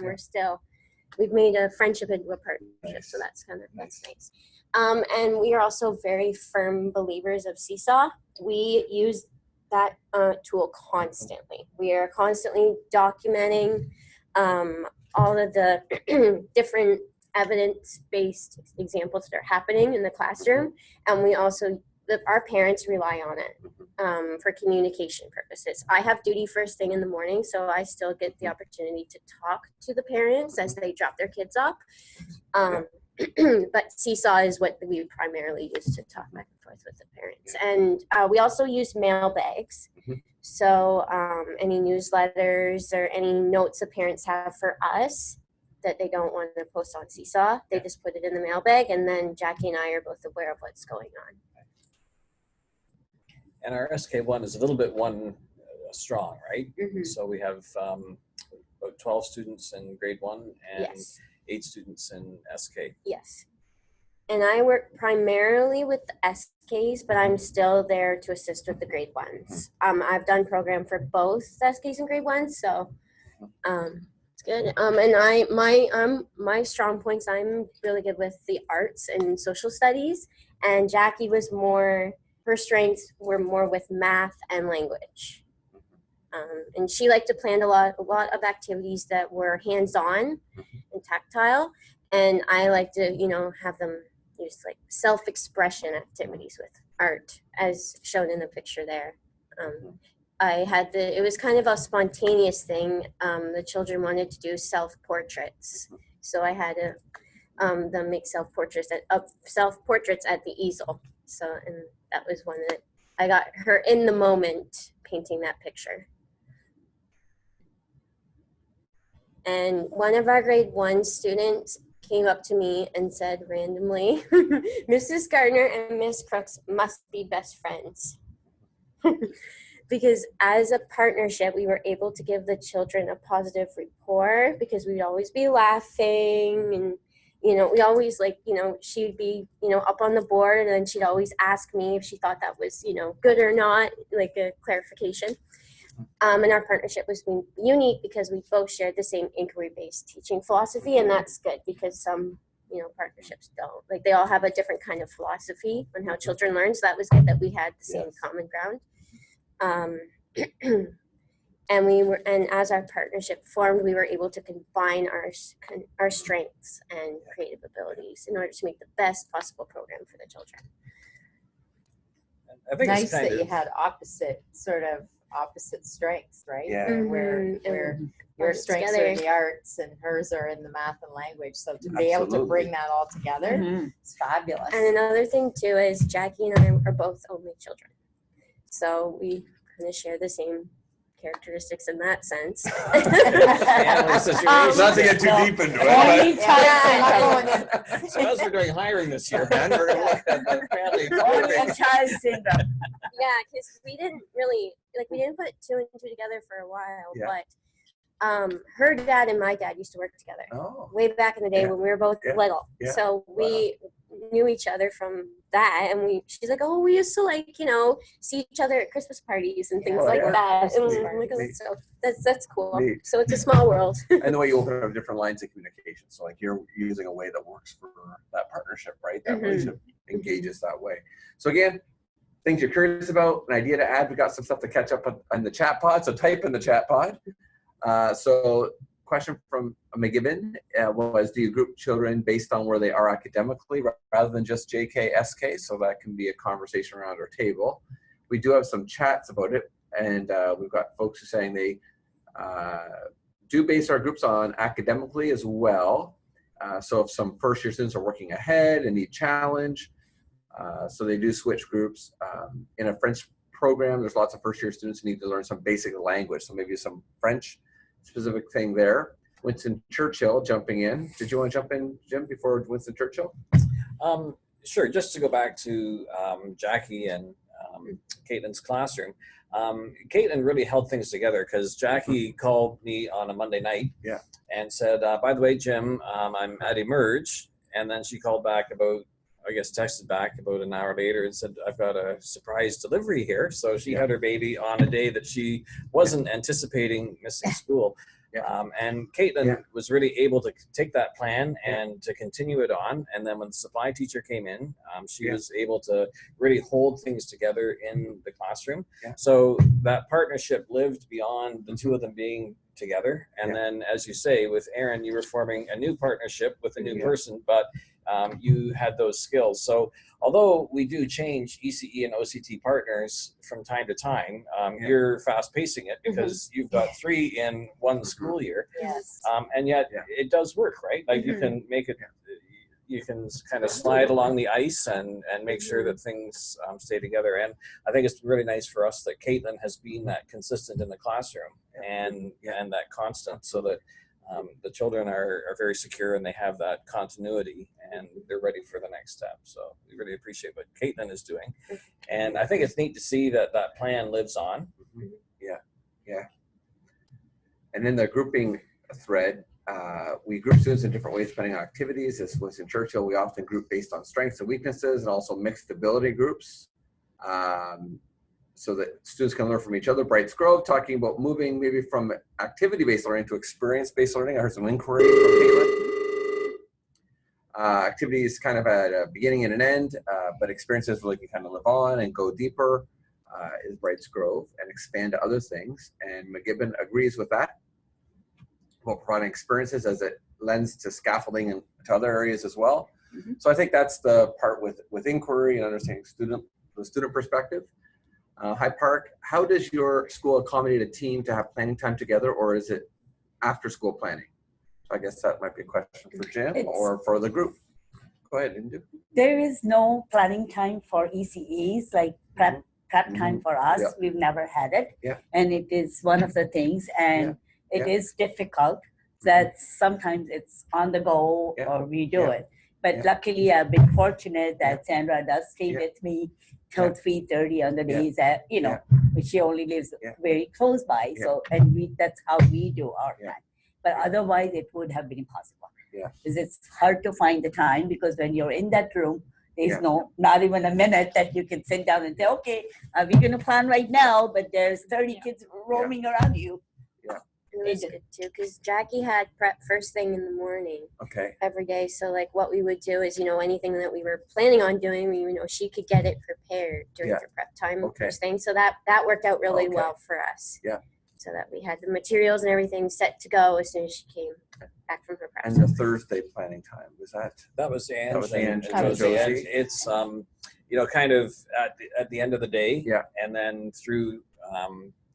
We've made a friendship into a partnership, so that's nice. And we are also very firm believers of Seesaw. We use that tool constantly. We are constantly documenting all of the different evidence-based examples that are happening in the classroom, and we also, our parents rely on it for communication purposes. I have duty first thing in the morning, so I still get the opportunity to talk to the parents as they drop their kids off. But Seesaw is what we primarily use to talk back and forth with the parents. And we also use mailbags. So any newsletters or any notes the parents have for us that they don't want to post on Seesaw, they just put it in the mailbag, and then Jackie and I are both aware of what's going on. And our SK1 is a little bit strong, right? So we have about 12 students in grade 1 and Yes. 8 students in SK. Yes. And I work primarily with the SKs, but I'm still there to assist with the grade 1s. I've done program for both SKs and grade 1s, so it's good. And my strong points, I'm really good with the arts and social studies, and Jackie was more, her strengths were more with math and language. And she liked to plan a lot of activities that were hands-on and tactile, and I like to, have them use like self-expression activities with art, as shown in the picture there. It was kind of a spontaneous thing. The children wanted to do self-portraits, so I had to them make self-portraits at the easel. So, and that was one that I got her in the moment painting that picture. And one of our grade 1 students came up to me and said randomly, Mrs. Gardner and Miss Crooks must be best friends. Because as a partnership, we were able to give the children a positive rapport, because we'd always be laughing, and we always she'd be, up on the board, and then she'd always ask me if she thought that was, good or not, like a clarification. And our partnership was unique because we both shared the same inquiry-based teaching philosophy, and that's good because some, partnerships don't. Like, they all have a different kind of philosophy on how children learn, so that was good that we had the same common ground. And as our partnership formed, we were able to combine our strengths and creative abilities in order to make the best possible program for the children. I think Nice that you had opposite strengths, right? Yeah. Where your strengths are in the arts and hers are in the math and language. So to be able to bring that all together, it's fabulous. And another thing too is Jackie and I are both only children, so we kind of share the same characteristics in that sense. Family situation. Not to get too deep into it. So as we're doing hiring this year, man, we're going to look at the family syndrome. Yeah, because we didn't put 2 and 2 together for a while, but her dad and my dad used to work together way back in the day when we were both little. So we knew each other from that, and she's like, oh, we used to like, you know, see each other at Christmas parties and things like that. And I'm like, oh, so that's cool. Neat. So it's a small world. And the way you open up different lines of communication. So like you're using a way that works for that partnership, right? That relationship engages that way. So again, things you're curious about, an idea to add. We got some stuff to catch up on the chat pod. So type in the chat pod. So question from McGibbon was, do you group children based on where they are academically rather than just JK, SK? So that can be a conversation around our table. We do have some chats about it, and we've got folks who are saying they do base our groups on academically as well. So if some first year students are working ahead and need challenge, so they do switch groups. In a French program, there's lots of first year students who need to learn some basic language. So maybe some French specific thing there. Winston Churchill jumping in. Did you want to jump in, Jim, before Winston Churchill? Sure. Just to go back to Jackie and Caitlin's classroom. Caitlin really held things together because Jackie called me on a Monday night and said, by the way, Jim, I'm at Emerge. And then she called back texted back about an hour later and said, I've got a surprise delivery here. So she had her baby on a day that she wasn't anticipating missing school. And Caitlin was really able to take that plan and to continue it on. And then when the supply teacher came in, she was able to really hold things together in the classroom. So that partnership lived beyond the two of them being together. And then, as you say, with Aaron, you were forming a new partnership with a new person, but you had those skills. So although we do change ECE and OCT partners from time to time, you're fast pacing it because you've got 3 in one school year. And yet it does work, right? Like you can make it, you can kind of slide along the ice and make sure that things stay together. And I think it's really nice for us that Caitlin has been that consistent in the classroom and that constant, so that the children are very secure and they have that continuity and they're ready for the next step. So we really appreciate what Caitlin is doing. And I think it's neat to see that that plan lives on. And in the grouping thread, we group students in different ways depending on activities. As Winston Churchill, we often group based on strengths and weaknesses, and also mixed ability groups. So that students can learn from each other. Brights Grove, talking about moving maybe from activity-based learning to experience-based learning. I heard some inquiry from Caitlin. Activities kind of at a beginning and an end, but experiences really can kind of live on and go deeper, is Brights Grove, and expand to other things. And McGibbon agrees with that, about providing experiences as it lends to scaffolding and to other areas as well. So I think that's the part with inquiry and understanding the student perspective. High Park, how does your school accommodate a team to have planning time together, or is it after school planning? So I guess that might be a question for Jim or for the group. Go ahead, Indu. There is no planning time for ECEs, like prep time for us. We've never had it. And it is one of the things, and it is difficult that sometimes it's on the go or we do it. But luckily, I've been fortunate that Sandra does stay with me till 3:30 on the days that, you know, she only lives very close by. So, and that's how we do our plan. But otherwise, it would have been impossible. Because it's hard to find the time, because when you're in that room, there's not even a minute that you can sit down and say, okay, we're going to plan right now, but there's 30 kids roaming around you. It was good too, because Jackie had prep first thing in the morning every day. So like what we would do is, you know, anything that we were planning on doing, you know, she could get it prepared during the prep time first thing. So that worked out really well for us. So that we had the materials and everything set to go as soon as she came back from her prep. And the Thursday planning time, was that? That was Ange. That was Ange. And Josie. It's you know, kind of at the end of the day, and then through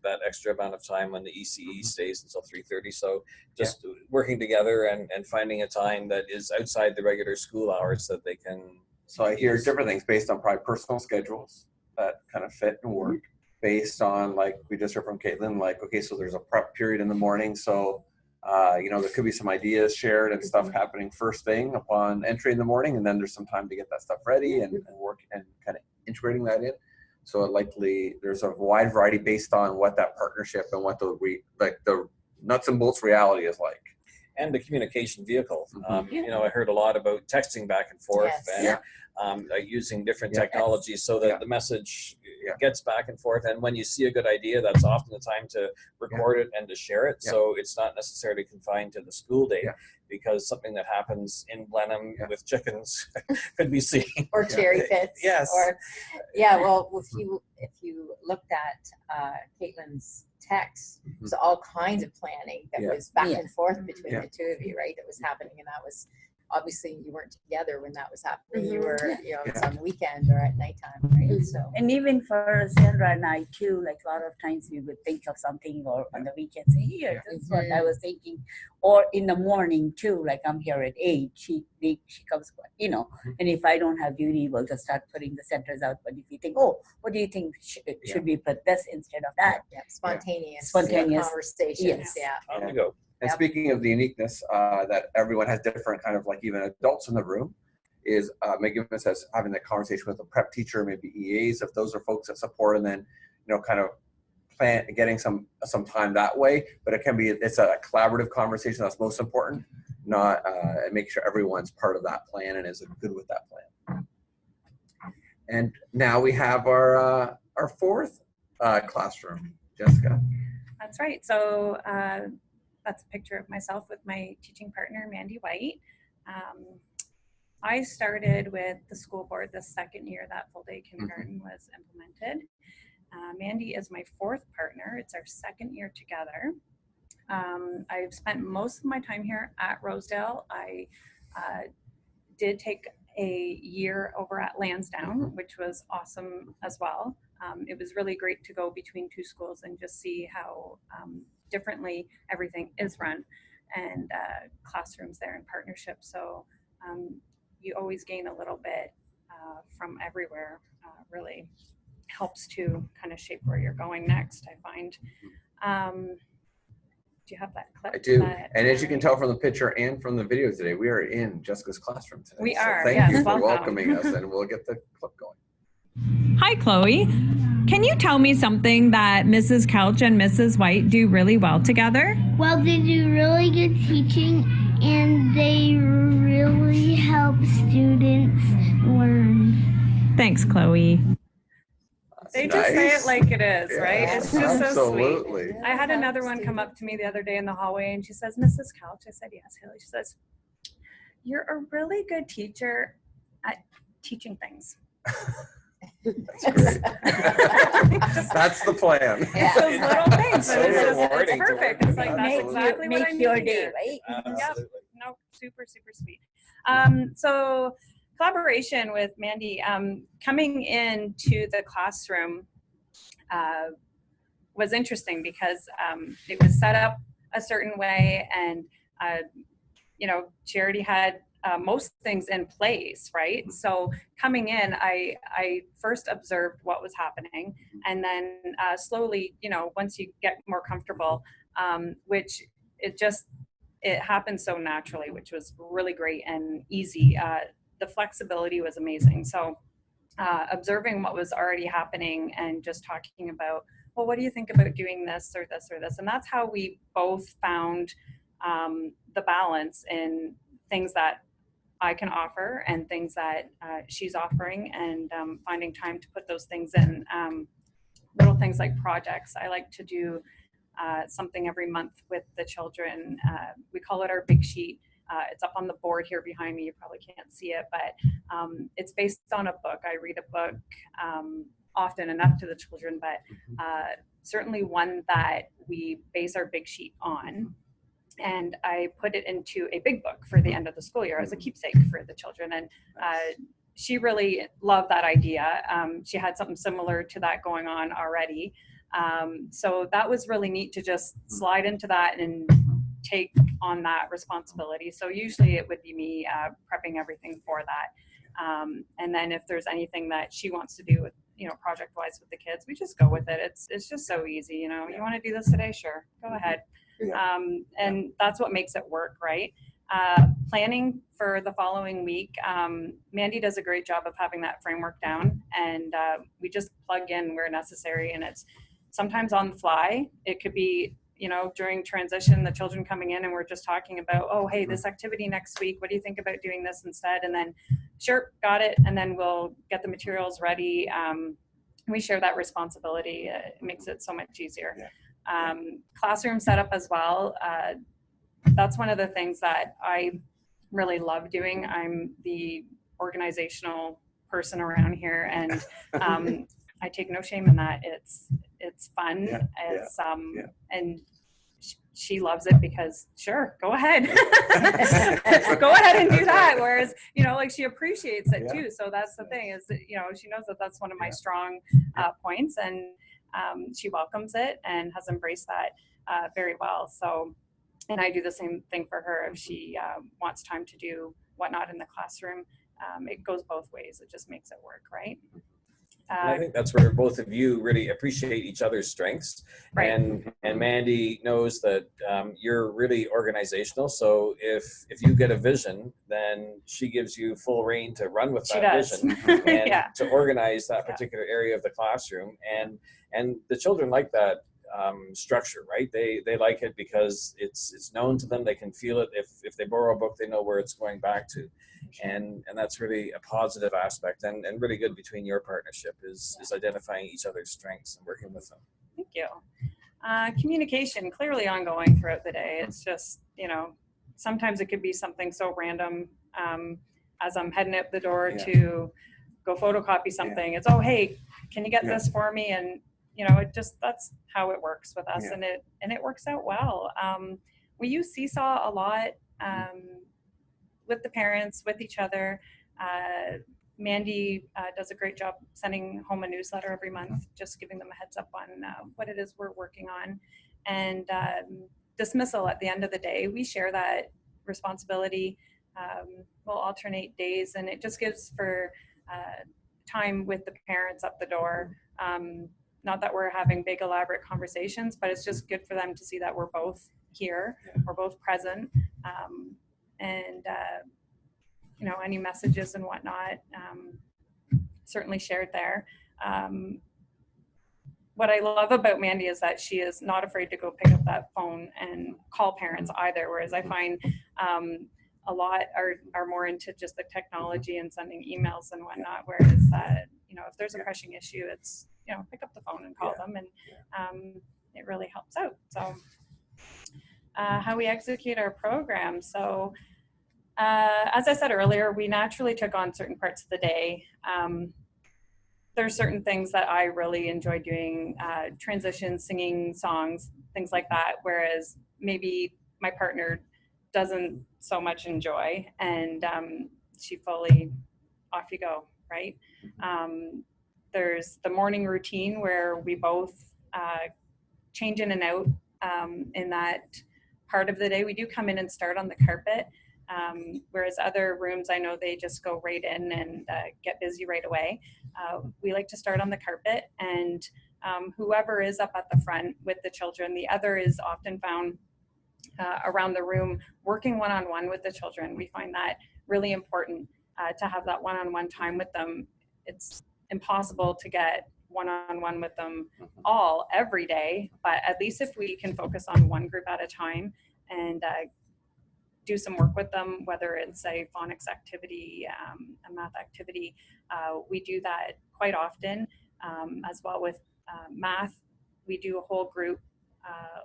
that extra amount of time when the ECE stays until 3:30. So just working together and finding a time that is outside the regular school hours that they can. So I hear different things based on probably personal schedules that kind of fit and work. Based on, like we just heard from Caitlin, like, okay, so there's a prep period in the morning. So, you know, there could be some ideas shared and stuff happening first thing upon entry in the morning. And then there's some time to get that stuff ready and work and kind of integrating that in. So likely there's a wide variety based on what that partnership and what the nuts and bolts reality is like. And the communication vehicle. Mhm. You know, I heard a lot about texting back and forth Yes. and using different Yeah. technologies so that Yeah. the message Yeah. gets back and forth. And when you see a good idea, that's often the time to record it and to share it. Yeah. So it's not necessarily confined to the school day, Yeah. because something that happens in Blenheim Yeah. with chickens could be seen. Or cherry pits. Yes. Or, yeah, well, if you looked at Caitlin's text, there's all kinds of planning that Yeah. was back Yeah. and forth between Yeah. the two of you, right? That was happening, and that was obviously you weren't together when that was happening. You Mhm. were, you know, it was on the weekend or at nighttime, right? So And even for Sandra and I too, like a lot of times we would think of something, or on the weekend say, here, this is what I was thinking. Or in the morning too, like I'm here at 8, she comes, you know, and if I don't have duty, we'll just start putting the centers out. But if you think, oh, what do you think? Should we put this instead of that? yeah, spontaneous, Spontaneous. conversations. Yes. Yeah. On the go. And Yep. speaking of the uniqueness, that everyone has different kind of like even adults in the room, is Megan says having that conversation with a prep teacher, maybe EAs, if those are folks that support, and then, you know, kind of plan getting some time that way. But it's a collaborative conversation that's most important, not make sure everyone's part of that plan and is good with that plan. And now we have our fourth classroom, Jessica. That's right. So that's a picture of myself with my teaching partner, Mandie White. I started with the school board the second year that full-day kindergarten was implemented. Mandie is my fourth partner. It's our second year together. I've spent most of my time here at Rosedale. I did take a year over at Lansdowne, which was awesome as well. It was really great to go between two schools and just see how differently everything is run, and classrooms there in partnership. So you always gain a little bit from everywhere. Really helps to kind of shape where you're going next, I find. Do you have that clip? I do. that, And as you can tell from the picture and from the video today, we are in Jessica's classroom today. We So are, thank yes, you for welcome. welcoming us, and we'll get the clip going. Hi, Chloe. Can you tell me something that Mrs. Kelch and Mrs. White do really well together? Well, they do really good teaching and they really help students learn. Thanks, Chloe. They just say it Nice. like it is, right? Yeah, It's just so sweet. absolutely. I had another one come up to me the other day in the hallway and she says, Mrs. Kelch, I said, yes, Haley. She says, you're a really good teacher at teaching things. That's great. That's the plan. Yeah. Those little things. So and it's rewarding to perfect. work It's like, with. that's Absolutely. exactly what I Make need your to day, hear. right? Absolutely. No, super, super sweet. So collaboration with Mandie, coming into the classroom was interesting because it was set up a certain way, and you know, she already had most things in place, right? So coming in, I first observed what was happening, and then slowly, you know, once you get more comfortable, which it happened so naturally, which was really great and easy. The flexibility was amazing. So observing what was already happening and just talking about, well, what do you think about doing this or this or this? And that's how we both found the balance in things that I can offer and things that she's offering, and finding time to put those things in. Little things like projects. I like to do something every month with the children. We call it our big sheet. It's up on the board here behind me. You probably can't see it, but it's based on a book. I read a book often enough to the children, but certainly one that we base our big sheet on. And I put it into a big book for the end of the school year as a keepsake for the children. And she really loved that idea. She had something similar to that going on already. So that was really neat to just slide into that and take on that responsibility. So usually it would be me prepping everything for that. And then if there's anything that she wants to do with, you know, project wise with the kids, we just go with it. It's just so easy. You know, you want to do this today? Sure, go ahead. And that's what makes it work, right? Planning for the following week, Mandie does a great job of having that framework down, and we just plug in where necessary, and it's sometimes on the fly. It could be, you know, during transition, the children coming in and we're just talking about, oh, hey, this activity next week, what do you think about doing this instead? And then, sure, got it. And then we'll get the materials ready. We share that responsibility. It makes it so much easier. Classroom setup as well. That's one of the things that I really love doing. I'm the organizational person around here, and I take no shame in that. It's fun. It's and she loves it because, sure, go ahead. Go ahead and do that. Whereas, you know, like, she appreciates it too. So that's the thing, is that, you know, she knows that that's one of my strong points, and she welcomes it and has embraced that very well. So, and I do the same thing for her. If she wants time to do whatnot in the classroom, it goes both ways. It just makes it work, right? I think that's where both of you really appreciate each other's strengths. Right. And Mandie knows that you're really organizational. So if you get a vision, then she gives you full reign to run with that vision and to organize that particular area of the classroom. And the children like that structure, right? They like it because it's known to them. They can feel it. If they borrow a book, they know where it's going back to. And that's really a positive aspect, and really good between your partnership is identifying each other's strengths and working with them. Thank you. Communication, clearly ongoing throughout the day. It's just, you know, sometimes it could be something so random as I'm heading out the door to go photocopy something. It's, oh, hey, can you get this for me? And, you know, it just, that's how it works with us, and it works out well. We use Seesaw a lot. With the parents, with each other. Mandie does a great job sending home a newsletter every month, just giving them a heads up on what it is we're working on. And dismissal at the end of the day, we share that responsibility. We'll alternate days, and it just gives for time with the parents up the door. Not that we're having big elaborate conversations, but it's just good for them to see that we're both here, we're both present. And you know, any messages and whatnot, certainly shared there. What I love about Mandie is that she is not afraid to go pick up that phone and call parents either, whereas I find a lot are more into just the technology and sending emails and whatnot, whereas you know, if there's a pressing issue, it's, you know, pick up the phone and call them, and it really helps out. So how we execute our program. So as I said earlier, we naturally took on certain parts of the day. There's certain things that I really enjoy doing, transitions, singing songs, things like that, whereas maybe my partner doesn't so much enjoy, and she fully, off you go, right? There's the morning routine where we both change in and out in that part of the day. We do come in and start on the carpet. Whereas other rooms, I know they just go right in and get busy right away. We like to start on the carpet, and whoever is up at the front with the children, the other is often found around the room working one-on-one with the children. We find that really important to have that one-on-one time with them. It's impossible to get one-on-one with them all every day, but at least if we can focus on one group at a time and do some work with them, whether it's a phonics activity, a math activity. We do that quite often, as well with math. We do a whole group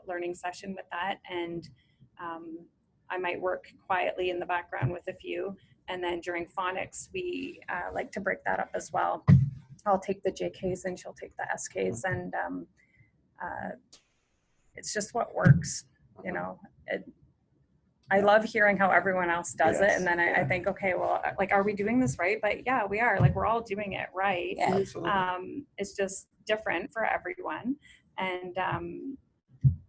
learning session with that, and I might work quietly in the background with a few, and then during phonics, we like to break that up as well. I'll take the JKs and she'll take the SKs, and it's just what works, you know. I love hearing how everyone else does it, and then I think, okay, well, like, are we doing this right? But yeah, we are. Like, we're all doing it right. It's just different for everyone, and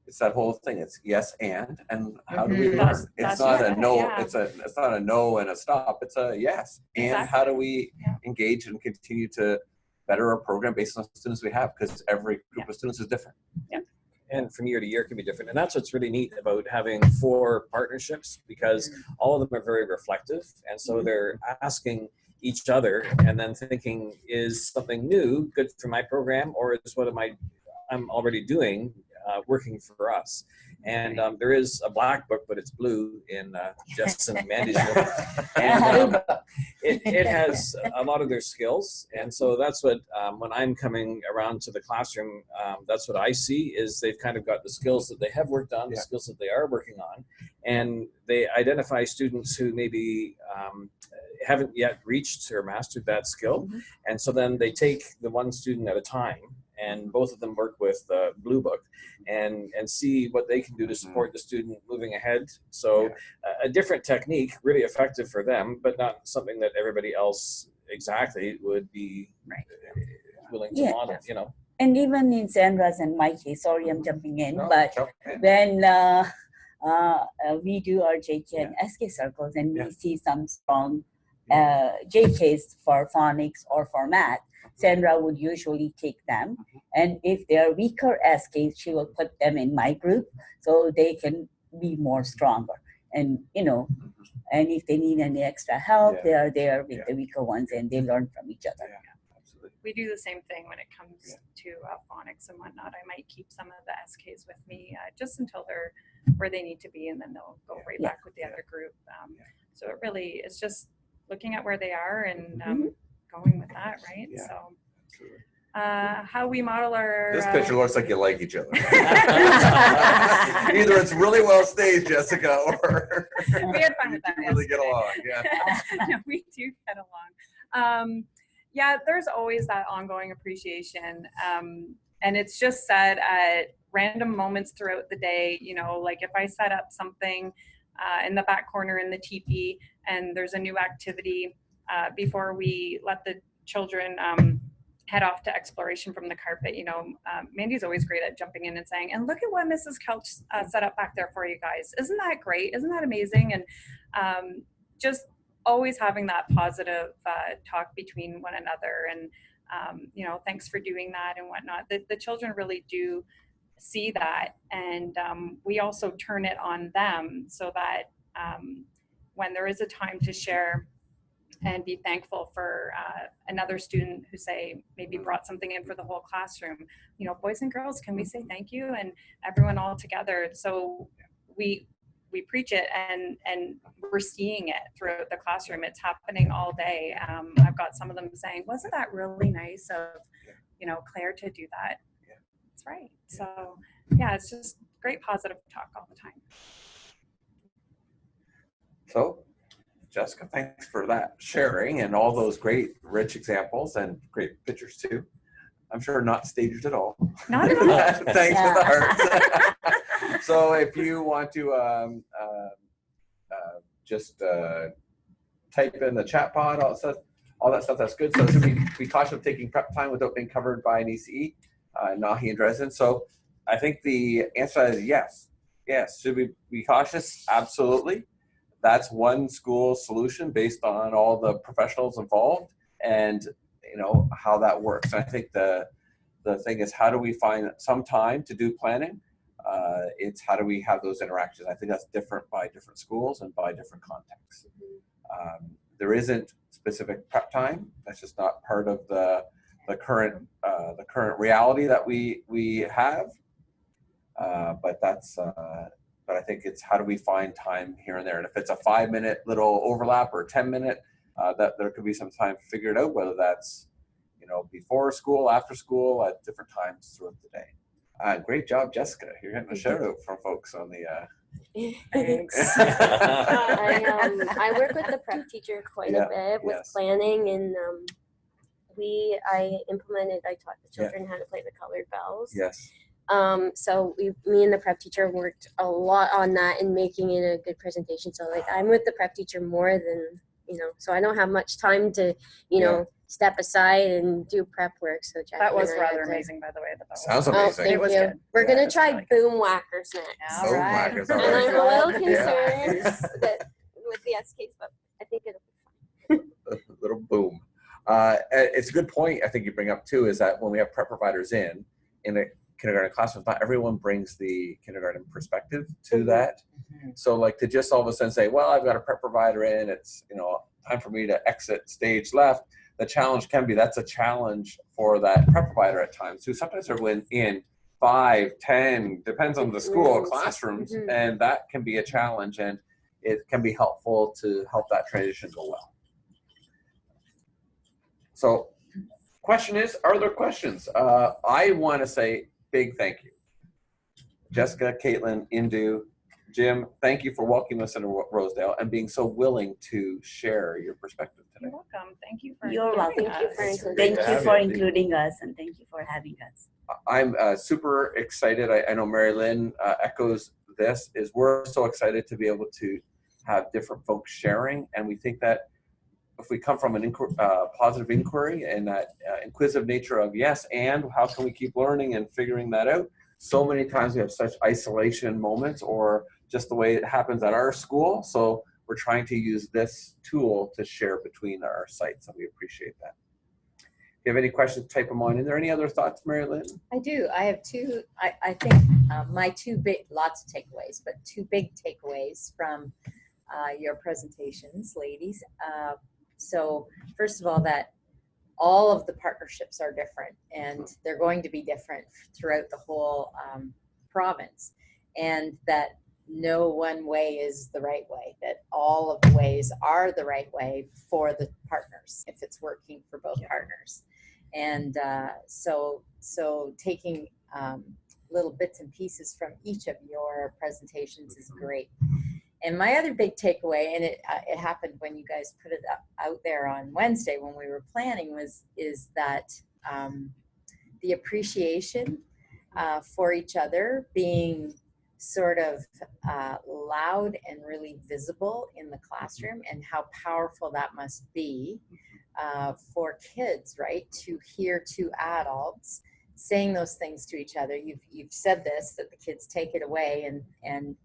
it's that whole thing. It's yes and how do we learn? It's not a no. It's not a no and a stop. It's a yes. And how do we engage and continue to better our program based on the students we have? Because every group of students is different. And from year to year can be different. And that's what's really neat about having 4 partnerships, because all of them are very reflective. And so they're asking each other and then thinking, is something new good for my program, or is what I'm already doing working for us. And there is a black book, but it's blue in Jess and Mandie's room. And it has a lot of their skills. And so that's what, when I'm coming around to the classroom, that's what I see is they've kind of got the skills that they have worked on, the skills that they are working on. And they identify students who maybe haven't yet reached or mastered that skill. And so then they take the one student at a time, and both of them work with the Blue Book and see what they can do to support the student moving ahead. So a different technique, really effective for them, but not something that everybody else exactly would be willing to model, you know. And even in Sandra's and my case, sorry I'm jumping in, No, but okay. when we do our JK and SK circles and we see some strong JKs for phonics or for math, Sandra would usually take them. And if they're weaker SKs, she will put them in my group so they can be more stronger. And, you know, and if they need any extra help, they are there with the weaker ones and they learn from each other. We do the same thing when it comes to phonics and whatnot. I might keep some of the SKs with me just until they're where they need to be, and then they'll go right back with the other group. So it really is just looking at where they are and going with that, right? So how we model our... This picture looks like you like each other. Either it's really well staged, Jessica, or we had fun with that. You really get along, No, we do get along. There's always that ongoing appreciation. And it's just said at random moments throughout the day, you know, like if I set up something in the back corner in the teepee and there's a new activity before we let the children head off to exploration from the carpet, you know, Mandie's always great at jumping in and saying, and look at what Mrs. Kelch set up back there for you guys. Isn't that great? Isn't that amazing? And just always having that positive talk between one another and, you know, thanks for doing that and whatnot. The children really do see that. And we also turn it on them so that when there is a time to share and be thankful for another student who say maybe brought something in for the whole classroom, you know, boys and girls, can we say thank you? And everyone all together. So we preach it and we're seeing it throughout the classroom. It's happening all day. I've got some of them saying, wasn't that really nice of, you know, Claire to do that? That's right. So yeah, it's just great positive talk all the time. So Jessica, thanks for that sharing and all those great rich examples and great pictures too. I'm sure not staged at all. Not at all. Thanks for the hearts. So if you want to just type in the chat pod, all that stuff, that's good. So should we be cautious of taking prep time without being covered by an ECE, Nahi and Dresden? So I think the answer is yes. Yes. Should we be cautious? Absolutely. That's one school solution based on all the professionals involved and you know how that works. And I think the thing is, how do we find some time to do planning? It's how do we have those interactions? I think that's different by different schools and by different contexts. There isn't specific prep time. That's just not part of the current reality that we have. But that's. But I think it's how do we find time here and there. And if it's a 5-minute little overlap or a 10-minute, that there could be some time to figure it out, whether that's, you know, before school, after school, at different times throughout the day. Great job, Jessica. You're getting a shout out from folks on the. Thanks. I work with the prep teacher quite a bit with planning, and I taught the children how to play the colored bells. Yes. So me and the prep teacher worked a lot on that and making it a good presentation. So like I'm with the prep teacher more than, you know, so I don't have much time to, you know, step aside and do prep work. So Jackie that was rather amazing, by the way. Sounds amazing. Thank you. We're going to try boom whackers next. Boom whackers. And I'm a little concerned that with the SKs, but I think it'll be fine. A little boom. It's a good point I think you bring up too, is that when we have prep providers in a kindergarten classroom, not everyone brings the kindergarten perspective to that. So like to just all of a sudden say, well, I've got a prep provider in, it's, you know, time for me to exit stage left. The challenge can be, that's a challenge for that prep provider at times too. Sometimes they're in 5, 10, depends on the school, Rooms. classrooms, Mhm. and that can be a challenge, and it can be helpful to help that transition go well. So, question is, are there questions? I want to say big thank you. Jessica, Caitlin, Indu, Jim, thank you for welcoming us into Rosedale and being so willing to share your perspective today. You're welcome. Thank you for You're including welcome. Thank you for us. including Thank to you have for you. including us, and thank you for having us. I'm super excited. I know Mary Lynn echoes this, is we're so excited to be able to have different folks sharing, and we think that if we come from an positive inquiry and that inquisitive nature of yes, and how can we keep learning and figuring that out, so many times we have such isolation moments or just the way it happens at our school. So we're trying to use this tool to share between our sites, and we appreciate that. If you have any questions, type them on. Is there any other thoughts, Mary Lynn? I do. I have two. I think my two big, lots of takeaways, but two big takeaways from your presentations, ladies. So first of all, that all of the partnerships are different, and they're going to be different throughout the whole province, and that no one way is the right way, that all of the ways are the right way for the partners if it's working for both partners. And so taking little bits and pieces from each of your presentations is great. And my other big takeaway, and it happened when you guys put it out there on Wednesday when we were planning, is that the appreciation for each other being sort of loud and really visible in the classroom, and how powerful that must be for kids, right? To hear two adults saying those things to each other. You've said this, that the kids take it away and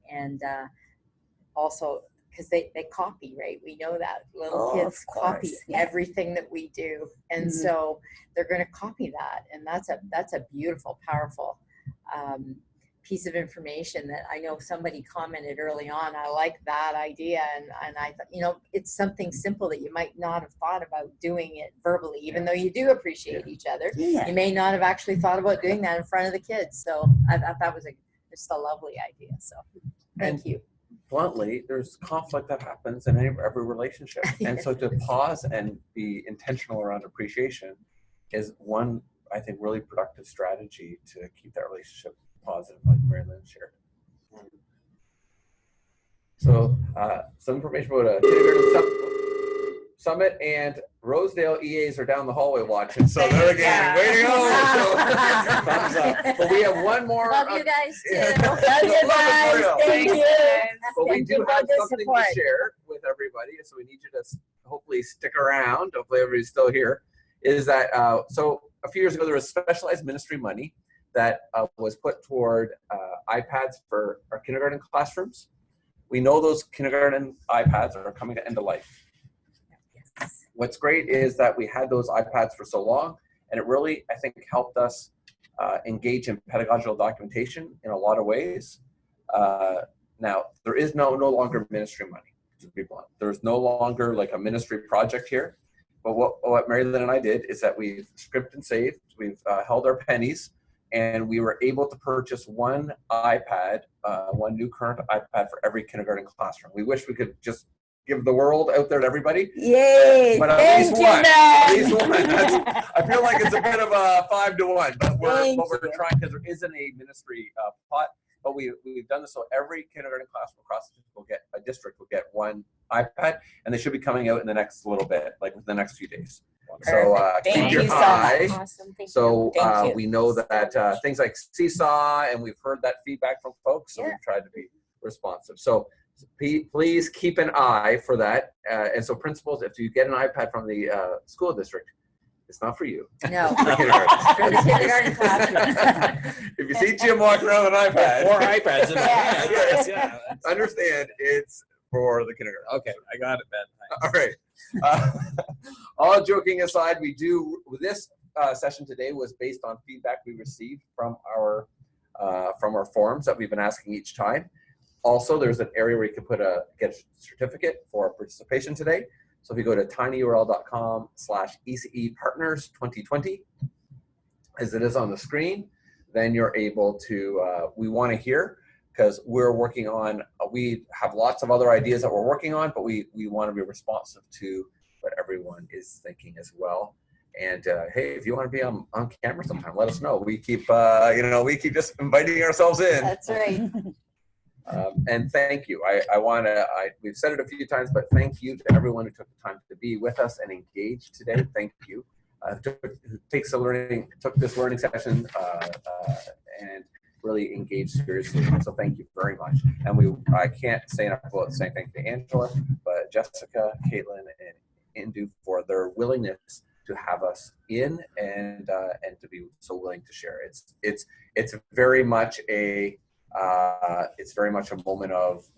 also because they copy, right? We know that little kids copy everything that we do, and so they're going to copy that, and that's a beautiful, powerful piece of information that I know somebody commented early on. I like that idea, and I thought, it's something simple that you might not have thought about doing it verbally, even though you do appreciate each other. Yeah. You may not have actually thought about doing that in front of the kids. So I thought that was just a lovely idea. So thank you. Bluntly, there's conflict that happens in every relationship. And so to pause and be intentional around appreciation is one, I think, really productive strategy to keep that relationship positive, like Mary Lynn shared. So some information about a kindergarten summit, and Rosedale EAs are down the hallway watching. So there again, way to go. So, thumbs up. But we have one more. Love you guys too. Love you guys. Thank you. But we Thank do you for have the something support. to share with everybody, so we need you to hopefully stick around. Hopefully everybody's still here. Is that so? A few years ago, there was specialized ministry money that was put toward iPads for our kindergarten classrooms. We know those kindergarten iPads are coming to end of life. What's great is that we had those iPads for so long, and it really, I think, helped us engage in pedagogical documentation in a lot of ways. Now, there is no longer ministry money, to be blunt. There's no longer like a ministry project here. But what Mary Lynn and I did is that we've scripted and saved, we've held our pennies, and we were able to purchase one iPad, one new current iPad for every kindergarten classroom. We wish we could just give the world out there to everybody. Yay! But at least one. At least one. I feel like it's a bit of a 5 to 1, but we're trying, because there isn't a ministry pot. But we've done this, so every kindergarten classroom across the district will get one iPad, and they should be coming out in the next little bit, like within the next few days. So Thank keep you your so eye. much. Awesome. Thank So Thank you. we know that things like Seesaw, and we've heard that feedback from folks, so we've tried to be responsive. So please keep an eye for that. And so principals, if you get an iPad from the school district, it's not for you. No. For the kindergarten. For the kindergarten classroom. If you see Jim walking around with an iPad, 4 iPads in my hand. Yes. Yeah. understand it's for the kindergarten. Okay, I got it, Ben. All right. All joking aside, this session today was based on feedback we received from our forums that we've been asking each time. Also, there's an area where you can get a certificate for participation today. So if you go to tinyurl.com/ECE Partners 2020, as it is on the screen, then you're able to, we want to hear, because we're working on, we have lots of other ideas that we're working on, but we want to be responsive to what everyone is thinking as well. And hey, if you want to be on camera sometime, let us know. We keep, we keep just inviting ourselves in. That's right. And thank you. We've said it a few times, but thank you to everyone who took the time to be with us and engage today. Thank you. Who took this learning session and really engaged seriously. So thank you very much. And I can't say enough about saying thank you to Angela, but Jessica, Caitlin, and Indu for their willingness to have us in and to be so willing to share. It's very much a moment of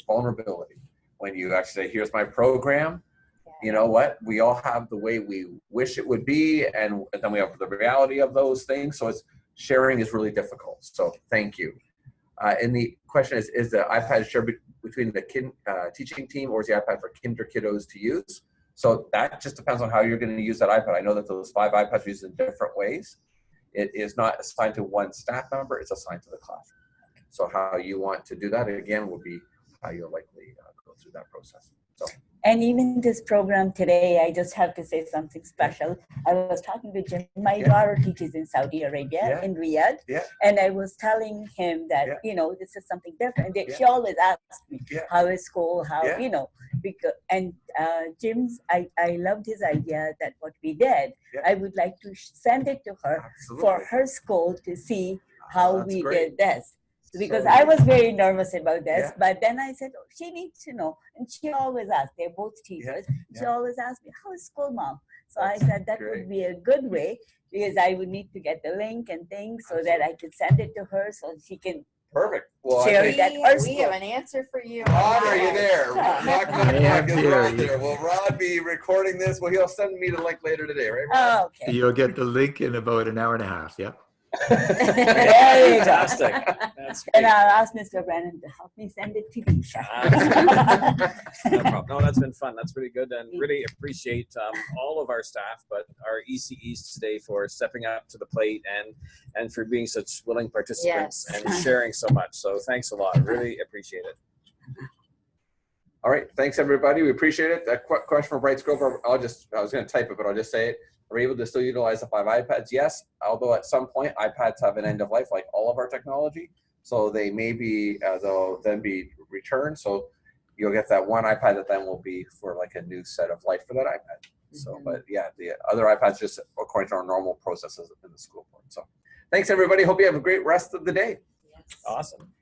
vulnerability when you actually say, here's my program. You know what? We all have the way we wish it would be, and then we have the reality of those things. So sharing is really difficult. So thank you. And the question is the iPad shared between the teaching team, or is the iPad for kinder kiddos to use? So that just depends on how you're going to use that iPad. I know that those 5 iPads are used in different ways. It is not assigned to one staff member, it's assigned to the classroom. So how you want to do that, again, will be how you'll likely go through that process. So. And even this program today, I just have to say something special. I was talking to Jim. My daughter teaches in Saudi Arabia, in Riyadh. And I was telling him that, this is something different. She always asks me, how is school, because, and Jim's, I loved his idea that what we did, I would like to send it to her for her school to see how we did this. Because I was very nervous about this, but then I said, she needs to know. And she always asks, they're both teachers. She always asks me, how is school, Mom? So I said that would be a good way, because I would need to get the link and things so that I could send it to her so she can share that her We have an answer for you. Rod, are you there? Will Rod be recording this? Well, he'll send me the link later today, right, Rod? Oh, okay. You'll get the link in about an hour and a half. Yep. Fantastic. That's great. And I'll ask Mr. Brennan to help me send it to Lisa. No problem. No, that's been fun. That's really good, and really appreciate all of our staff, but our ECEs today for stepping up to the plate and for being such willing participants and sharing so much. So thanks a lot. Really appreciate it. All right. Thanks, everybody. We appreciate it. That question from Bright Grove, I was going to type it, but I'll just say it. Are we able to still utilize the 5 iPads? Yes, although at some point iPads have an end of life, like all of our technology. So they may be, they'll then be returned. So you'll get that one iPad that then will be for like a new set of life for that iPad. So, but yeah, the other iPads just according to our normal processes in the school board. So thanks, everybody. Hope you have a great rest of the day. Awesome.